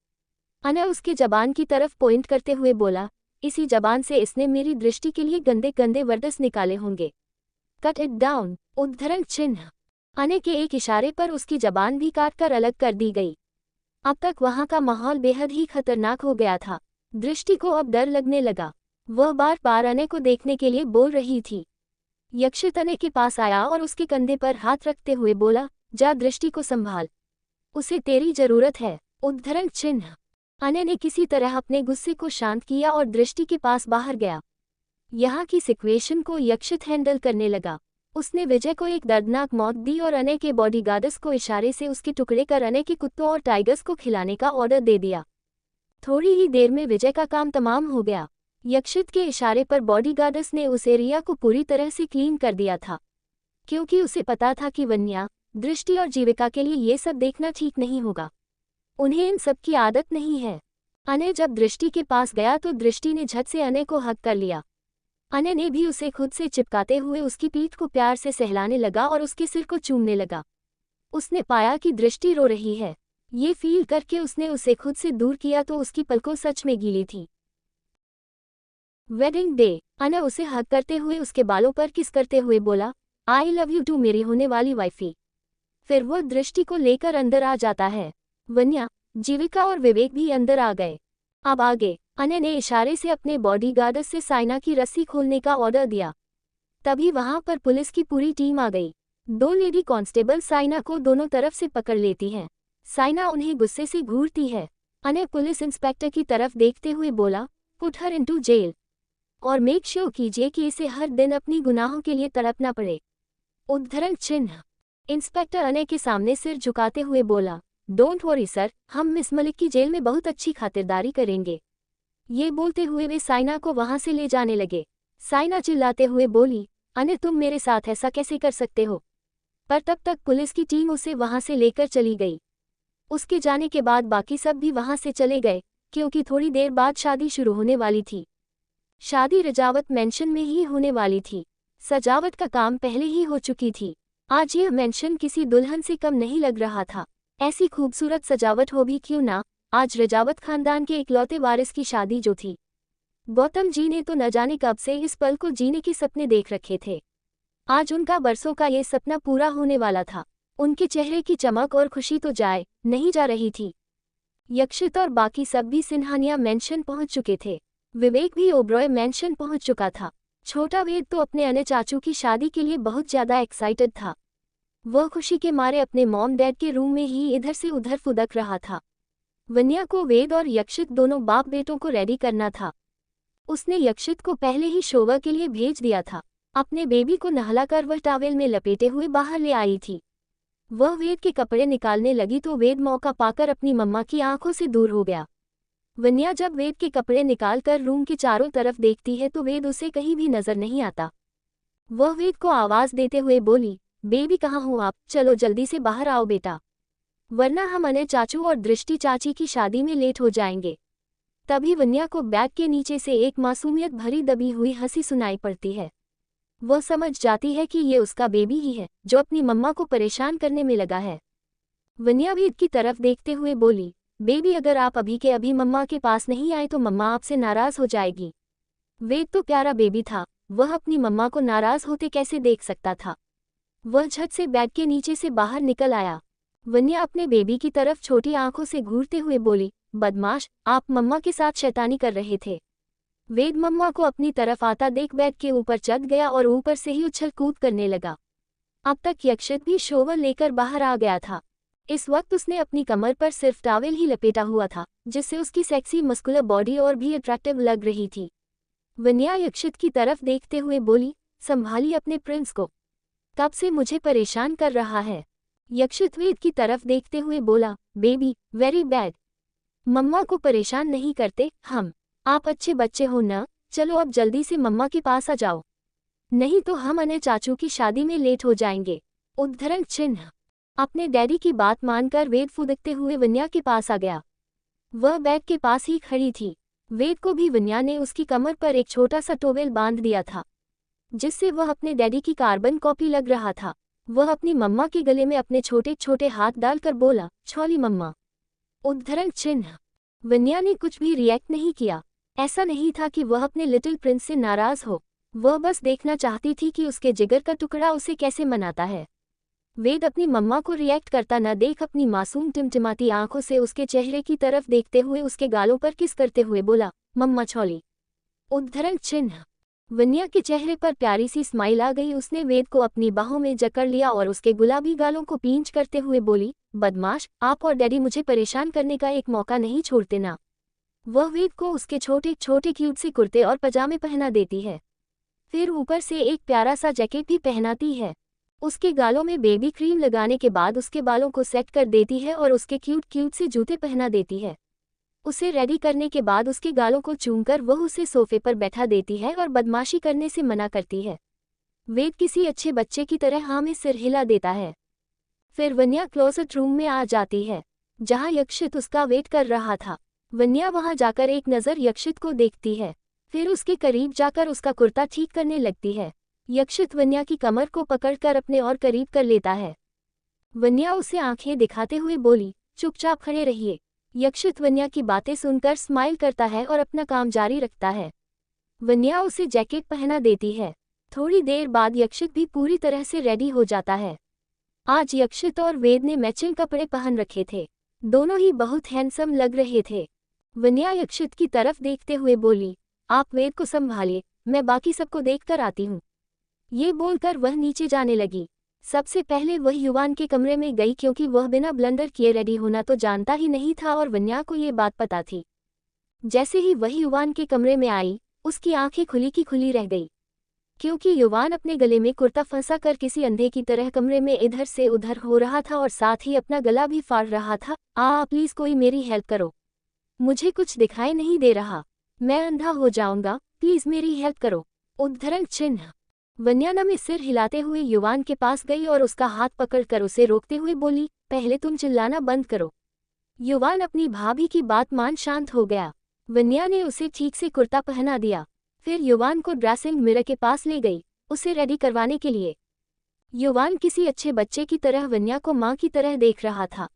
अने उसके जबान की तरफ पॉइंट करते हुए बोला, इसी जबान से इसने मेरी दृष्टि के लिए गंदे गंदे वर्ड्स निकाले होंगे। कट इट डाउन, उद्धरण चिन्ह। अने के एक इशारे पर उसकी जबान भी काटकर अलग कर दी गई। अब तक वहां का माहौल बेहद ही खतरनाक हो गया था। दृष्टि को अब डर लगने लगा। वह बार बार अने को देखने के लिए बोल रही थी। यक्षित अने के पास आया और उसके कंधे पर हाथ रखते हुए बोला, जा दृष्टि को संभाल, उसे तेरी जरूरत है, उद्धरण चिन्ह। अने ने किसी तरह अपने गुस्से को शांत किया और दृष्टि के पास बाहर गया। यहाँ की सिचुएशन को यक्षित हैंडल करने लगा। उसने विजय को एक दर्दनाक मौत दी और अने के बॉडीगार्ड्स को इशारे से उसके टुकड़े कर अने के कुत्तों और टाइगर्स को खिलाने का ऑर्डर दे दिया। थोड़ी ही देर में विजय का काम तमाम हो गया। यक्षित के इशारे पर बॉडीगार्ड्स ने उस एरिया को पूरी तरह से क्लीन कर दिया था, क्योंकि उसे पता था कि वन्या, दृष्टि और जीविका के लिए ये सब देखना ठीक नहीं होगा। उन्हें इन सब की आदत नहीं है। अने जब दृष्टि के पास गया तो दृष्टि ने झट से अने को हक कर लिया। अने ने भी उसे खुद से चिपकाते हुए उसकी पीठ को प्यार से सहलाने लगा और उसके सिर को चूमने लगा। उसने पाया कि दृष्टि रो रही है। ये फील करके उसने उसे खुद से दूर किया तो उसकी पलकों सच में गीली थी। Wedding day. अने उसे हक करते हुए उसके बालों पर किस करते हुए बोला, आई लव यू टू मेरी होने वाली वाइफी। फिर वो दृष्टि को लेकर अंदर आ जाता है। वन्या, जीविका और विवेक भी अंदर आ गए। अब आगे। अने ने इशारे से अपने बॉडीगार्ड्स से साइना की रस्सी खोलने का ऑर्डर दिया। तभी वहां पर पुलिस की पूरी टीम आ गई। दो लेडी कांस्टेबल साइना को दोनों तरफ से पकड़ लेती हैं। साइना उन्हें गुस्से से घूरती है। अने पुलिस इंस्पेक्टर की तरफ देखते हुए बोला, पुट हर इनटू जेल, और मेक श्योर कीजिए कि इसे हर दिन अपनी गुनाहों के लिए तड़पना पड़े, उद्धरण चिन्ह। इंस्पेक्टर अने के सामने सिर झुकाते हुए बोला, डोंट वरी सर, हम मिस मलिक की जेल में बहुत अच्छी खातिरदारी करेंगे। ये बोलते हुए वे साइना को वहां से ले जाने लगे। साइना चिल्लाते हुए बोली, अने तुम मेरे साथ ऐसा कैसे कर सकते हो? पर तब तक पुलिस की टीम उसे वहां से लेकर चली गई। उसके जाने के बाद बाकी सब भी वहां से चले गए, क्योंकि थोड़ी देर बाद शादी शुरू होने वाली थी। शादी रजावत मेंशन में ही होने वाली थी। सजावट का काम पहले ही हो चुकी थी। आज यह मेंशन किसी दुल्हन से कम नहीं लग रहा था। ऐसी खूबसूरत सजावट हो भी क्यों ना, आज रजावत खानदान के इकलौते वारिस की शादी जो थी। गौतम जी ने तो न जाने कब से इस पल को जीने के सपने देख रखे थे। आज उनका बरसों का ये सपना पूरा होने वाला था। उनके चेहरे की चमक और खुशी तो जाए नहीं जा रही थी। यक्षित और बाकी सब भी सिन्हानिया मेंशन पहुंच चुके थे। विवेक भी ओब्रॉय मेंशन पहुंच चुका था। छोटा वेद तो अपने अने चाचू की शादी के लिए बहुत ज्यादा एक्साइटेड था। वह खुशी के मारे अपने मॉम डैड के रूम में ही इधर से उधर फुदक रहा था। वन्या को वेद और यक्षित दोनों बाप बेटों को रेडी करना था। उसने यक्षित को पहले ही शोवर के लिए भेज दिया था। अपने बेबी को नहलाकर वह टॉवेल में लपेटे हुए बाहर ले आई थी। वह वेद के कपड़े निकालने लगी तो वेद मौका पाकर अपनी मम्मा की आंखों से दूर हो गया। वन्या जब वेद के कपड़े निकालकर रूम के चारों तरफ देखती है तो वेद उसे कहीं भी नजर नहीं आता। वह वेद को आवाज देते हुए बोली, बेबी कहाँ हो आप, चलो जल्दी से बाहर आओ बेटा, वरना हम अनय चाचू और दृष्टि चाची की शादी में लेट हो जाएंगे। तभी वन्या को बैग के नीचे से एक मासूमियत भरी दबी हुई हंसी सुनाई पड़ती है। वह समझ जाती है कि ये उसका बेबी ही है जो अपनी मम्मा को परेशान करने में लगा है। वन्या वेद की तरफ देखते हुए बोली, बेबी अगर आप अभी के अभी मम्मा के पास नहीं आए तो मम्मा आपसे नाराज हो जाएगी। वेद तो प्यारा बेबी था, वह अपनी मम्मा को नाराज होते कैसे देख सकता था। वह झट से बैग के नीचे से बाहर निकल आया। वन्या अपने बेबी की तरफ छोटी आंखों से घूरते हुए बोली, बदमाश, आप मम्मा के साथ शैतानी कर रहे थे। वेद मम्मा को अपनी तरफ आता देख बेड के ऊपर चढ़ गया और ऊपर से ही उछल कूद करने लगा। अब तक यक्षित भी शोवर लेकर बाहर आ गया था। इस वक्त उसने अपनी कमर पर सिर्फ टॉवेल ही लपेटा हुआ था, जिससे उसकी सेक्सी मस्कुलर बॉडी और भी अट्रैक्टिव लग रही थी। वन्या यक्षित की तरफ देखते हुए बोली, संभालिए अपने प्रिंस को, कब से मुझे परेशान कर रहा है। यक्षित वेद की तरफ देखते हुए बोला, बेबी वेरी बैड, मम्मा को परेशान नहीं करते हम, आप अच्छे बच्चे हो न, चलो अब जल्दी से मम्मा के पास आ जाओ, नहीं तो हम अनय चाचू की शादी में लेट हो जाएंगे। उद्धरण चिन्ह। अपने डैडी की बात मानकर वेद फुदकते हुए वन्या के पास आ गया। वह बैग के पास ही खड़ी थी। वेद को भी वन्या ने उसकी कमर पर एक छोटा सा टोवेल बांध दिया था, जिससे वह अपने डैडी की कार्बन कॉपी लग रहा था। वह अपनी मम्मा के गले में अपने छोटे छोटे हाथ डालकर बोला, छोली मम्मा। उद्धरण चिन्ह। वन्या ने कुछ भी रिएक्ट नहीं किया। ऐसा नहीं था कि वह अपने लिटिल प्रिंस से नाराज हो, वह बस देखना चाहती थी कि उसके जिगर का टुकड़ा उसे कैसे मनाता है। वेद अपनी मम्मा को रिएक्ट करता न देख अपनी मासूम टिमटिमाती आंखों से उसके चेहरे की तरफ देखते हुए उसके गालों पर किस करते हुए बोला, मम्मा छोली। उद्धरण चिन्ह। वन्या के चेहरे पर प्यारी सी स्माइल आ गई। उसने वेद को अपनी बाहों में जकड़ लिया और उसके गुलाबी गालों को पींच करते हुए बोली, बदमाश, आप और डैडी मुझे परेशान करने का एक मौका नहीं छोड़ते ना। वह वेद को उसके छोटे छोटे क्यूट से कुर्ते और पजामे पहना देती है, फिर ऊपर से एक प्यारा सा जैकेट भी पहनाती है। उसके गालों में बेबी क्रीम लगाने के बाद उसके बालों को सेट कर देती है और उसके क्यूट क्यूट से जूते पहना देती है। उसे रेडी करने के बाद उसके गालों को चूमकर वह उसे सोफे पर बैठा देती है और बदमाशी करने से मना करती है। वेद किसी अच्छे बच्चे की तरह हाँ में सिर हिला देता है। फिर वन्या क्लोजेट रूम में आ जाती है, जहाँ यक्षित उसका वेट कर रहा था। वन्या वहां जाकर एक नज़र यक्षित को देखती है, फिर उसके करीब जाकर उसका कुर्ता ठीक करने लगती है। यक्षित वन्या की कमर को पकड़कर अपने और करीब कर लेता है। वन्या उसे आंखें दिखाते हुए बोली, चुपचाप खड़े रहिए। यक्षित वन्या की बातें सुनकर स्माइल करता है और अपना काम जारी रखता है। वन्या उसे जैकेट पहना देती है। थोड़ी देर बाद यक्षित भी पूरी तरह से रेडी हो जाता है। आज यक्षित और वेद ने मैचिंग कपड़े पहन रखे थे, दोनों ही बहुत हैंडसम लग रहे थे। वन्या यक्षित की तरफ देखते हुए बोली, आप वेद को संभालिए, मैं बाकी सबको देखकर आती हूँ। ये बोलकर वह नीचे जाने लगी। सबसे पहले वह युवान के कमरे में गई, क्योंकि वह बिना ब्लंडर किए रेडी होना तो जानता ही नहीं था और वन्या को ये बात पता थी। जैसे ही वह युवान के कमरे में आई, उसकी आंखें खुली की खुली रह गई, क्योंकि युवान अपने गले में कुर्ता फंसा कर किसी अंधे की तरह कमरे में इधर से उधर हो रहा था और साथ ही अपना गला भी फाड़ रहा था। प्लीज कोई मेरी हेल्प करो, मुझे कुछ दिखाई नहीं दे रहा, मैं अंधा हो जाऊंगा, प्लीज मेरी हेल्प करो। उद्धरण चिन्ह। वन्या में सिर हिलाते हुए युवान के पास गई और उसका हाथ पकड़कर उसे रोकते हुए बोली, पहले तुम चिल्लाना बंद करो। युवान अपनी भाभी की बात मान शांत हो गया। वन्या ने उसे ठीक से कुर्ता पहना दिया, फिर युवान को ड्रेसिंग मिरर के पास ले गई, उसे रेडी करवाने के लिए। युवान किसी अच्छे बच्चे की तरह वन्या को माँ की तरह देख रहा था।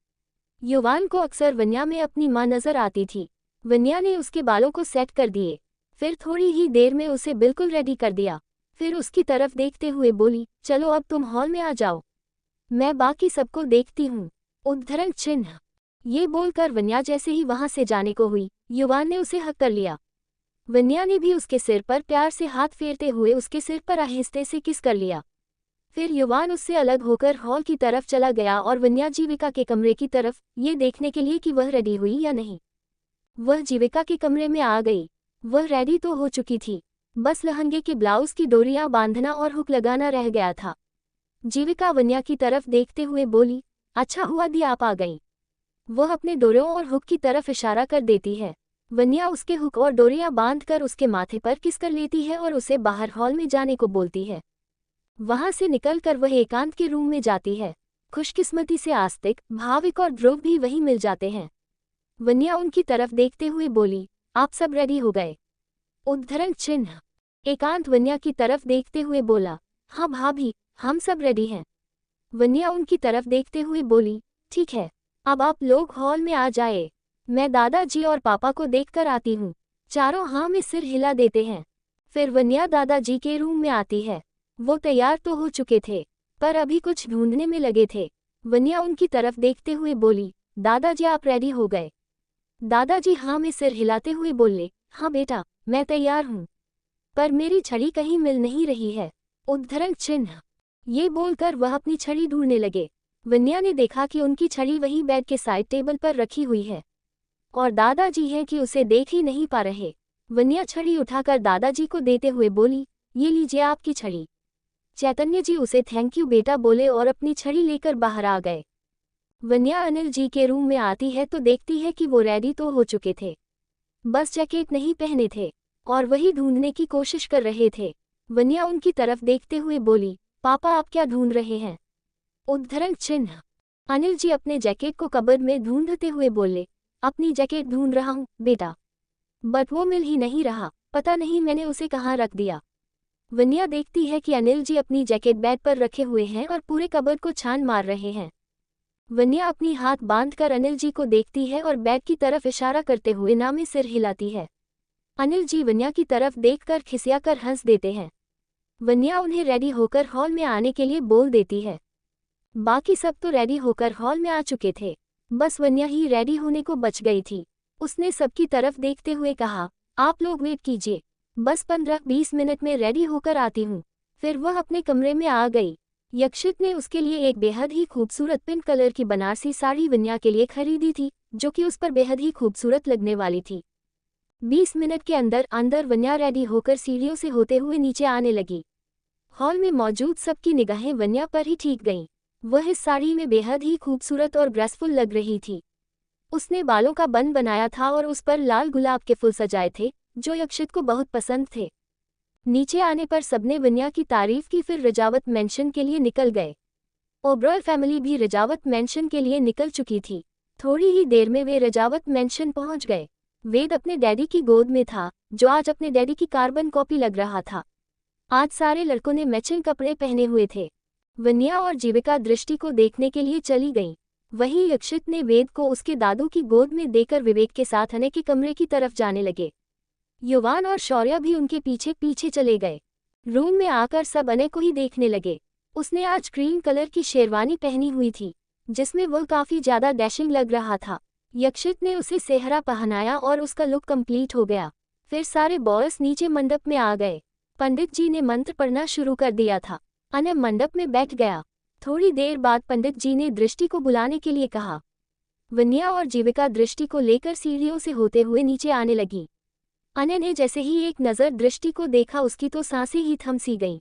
युवान को अक्सर वन्या में अपनी माँ नजर आती थी। वन्या ने उसके बालों को सेट कर दिए, फिर थोड़ी ही देर में उसे बिल्कुल रेडी कर दिया। फिर उसकी तरफ देखते हुए बोली, चलो अब तुम हॉल में आ जाओ, मैं बाकी सबको देखती हूँ। उद्धरण चिन्ह। ये बोलकर वन्या जैसे ही वहां से जाने को हुई, युवान ने उसे हक कर लिया। वन्या ने भी उसके सिर पर प्यार से हाथ फेरते हुए उसके सिर पर आहिस्ते से किस कर लिया। फिर युवान उससे अलग होकर हॉल की तरफ चला गया और वन्या जीविका के कमरे की तरफ, ये देखने के लिए कि वह रेडी हुई या नहीं। वह जीविका के कमरे में आ गई। वह रेडी तो हो चुकी थी, बस लहंगे के ब्लाउज की डोरियां बांधना और हुक लगाना रह गया था। जीविका वन्या की तरफ देखते हुए बोली, अच्छा हुआ दी आप आ गई। वह अपने डोरों और हुक की तरफ इशारा कर देती है। वन्या उसके हुक और डोरियां बांधकर उसके माथे पर किस कर लेती है और उसे बाहर हॉल में जाने को बोलती है। वहां से निकलकर वह एकांत के रूम में जाती है। खुशकिस्मती से आस्तिक, भाविक और ध्रुव भी वहीं मिल जाते हैं। वन्या उनकी तरफ देखते हुए बोली, आप सब रेडी हो गए? उद्धरण चिन्ह। एकांत वन्या की तरफ देखते हुए बोला, हाँ भाभी, हम सब रेडी हैं। वन्या उनकी तरफ देखते हुए बोली, ठीक है, अब आप लोग हॉल में आ जाए, मैं दादाजी और पापा को देखकर आती हूँ। चारों हाँ में सिर हिला देते हैं। फिर वन्या दादाजी के रूम में आती है। वो तैयार तो हो चुके थे, पर अभी कुछ ढूंढने में लगे थे। वन्या उनकी तरफ देखते हुए बोली, दादाजी आप रेडी हो गए? दादाजी हाँ में सिर हिलाते हुए बोले, हाँ बेटा, मैं तैयार हूँ, पर मेरी छड़ी कहीं मिल नहीं रही है। उद्धरण चिन्ह। ये बोलकर वह अपनी छड़ी ढूंढने लगे। वन्या ने देखा कि उनकी छड़ी वहीं बेड के साइड टेबल पर रखी हुई है और दादाजी हैं कि उसे देख ही नहीं पा रहे। वन्या छड़ी उठाकर दादाजी को देते हुए बोली, ये लीजिए आपकी छड़ी। चैतन्य जी उसे थैंक यू बेटा बोले और अपनी छड़ी लेकर बाहर आ गए। वन्या अनिल जी के रूम में आती है तो देखती है कि वो रेडी तो हो चुके थे, बस जैकेट नहीं पहने थे और वही ढूंढने की कोशिश कर रहे थे। वन्या उनकी तरफ देखते हुए बोली, पापा आप क्या ढूंढ रहे हैं? उद्धरण चिन्ह। अनिल जी अपने जैकेट को कबर्ड में ढूंढते हुए बोले, अपनी जैकेट ढूंढ रहा हूँ बेटा, बट वो मिल ही नहीं रहा, पता नहीं मैंने उसे कहाँ रख दिया। वन्या देखती है कि अनिल जी अपनी जैकेट बेड पर रखे हुए हैं और पूरे कबर्ड को छान मार रहे हैं। वन्या अपनी हाथ बांधकर अनिल जी को देखती है और बेड की तरफ इशारा करते हुए ना में सिर हिलाती है। अनिल जी वन्या की तरफ देखकर खिसियाकर हंस देते हैं। वन्या उन्हें रेडी होकर हॉल में आने के लिए बोल देती है। बाकी सब तो रेडी होकर हॉल में आ चुके थे, बस वन्या ही रेडी होने को बच गई थी। उसने सबकी तरफ देखते हुए कहा, आप लोग वेट कीजिए, बस 15-20 मिनट में रेडी होकर आती हूँ। फिर वह अपने कमरे में आ गई। यक्षित ने उसके लिए एक बेहद ही खूबसूरत पिंक कलर की बनारसी साड़ी वन्या के लिए खरीदी थी, जो कि उस पर बेहद ही खूबसूरत लगने वाली थी। 20 मिनट के अंदर वन्या रेडी होकर सीढ़ियों से होते हुए नीचे आने लगी। हॉल में मौजूद सबकी निगाहें वन्या पर ही टिक गईं। वह इस साड़ी में बेहद ही खूबसूरत और ग्रेसफुल लग रही थी। उसने बालों का बन बनाया था और उस पर लाल गुलाब के फूल सजाए थे, जो यक्षित को बहुत पसंद थे। नीचे आने पर सबने वन्या की तारीफ की, फिर रजावत मेंशन के लिए निकल गए। ओबरॉय फैमिली भी रजावत मेंशन के लिए निकल चुकी थी। थोड़ी ही देर में वे रजावत मेंशन पहुंच गए। वेद अपने डैडी की गोद में था, जो आज अपने डैडी की कार्बन कॉपी लग रहा था। आज सारे लड़कों ने मैचिंग कपड़े पहने हुए थे। वन्या और जीविका दृष्टि को देखने के लिए चली गईं। वहीं यक्षित ने वेद को उसके दादू की गोद में देकर विवेक के साथ अने के कमरे की तरफ जाने लगे। युवान और शौर्य भी उनके पीछे पीछे चले गए। रूम में आकर सब अने को ही देखने लगे। उसने आज क्रीम कलर की शेरवानी पहनी हुई थी, जिसमें वह काफी ज्यादा डैशिंग लग रहा था। यक्षित ने उसे सेहरा पहनाया और उसका लुक कंप्लीट हो गया। फिर सारे बॉयज नीचे मंडप में आ गए। पंडित जी ने मंत्र पढ़ना शुरू कर दिया था। अने मंडप में बैठ गया। थोड़ी देर बाद पंडित जी ने दृष्टि को बुलाने के लिए कहा। वन्या और जीविका दृष्टि को लेकर सीढ़ियों से होते हुए नीचे आने लगी। अने ने जैसे ही एक नज़र दृष्टि को देखा, उसकी तो सांसें ही थम सी गईं।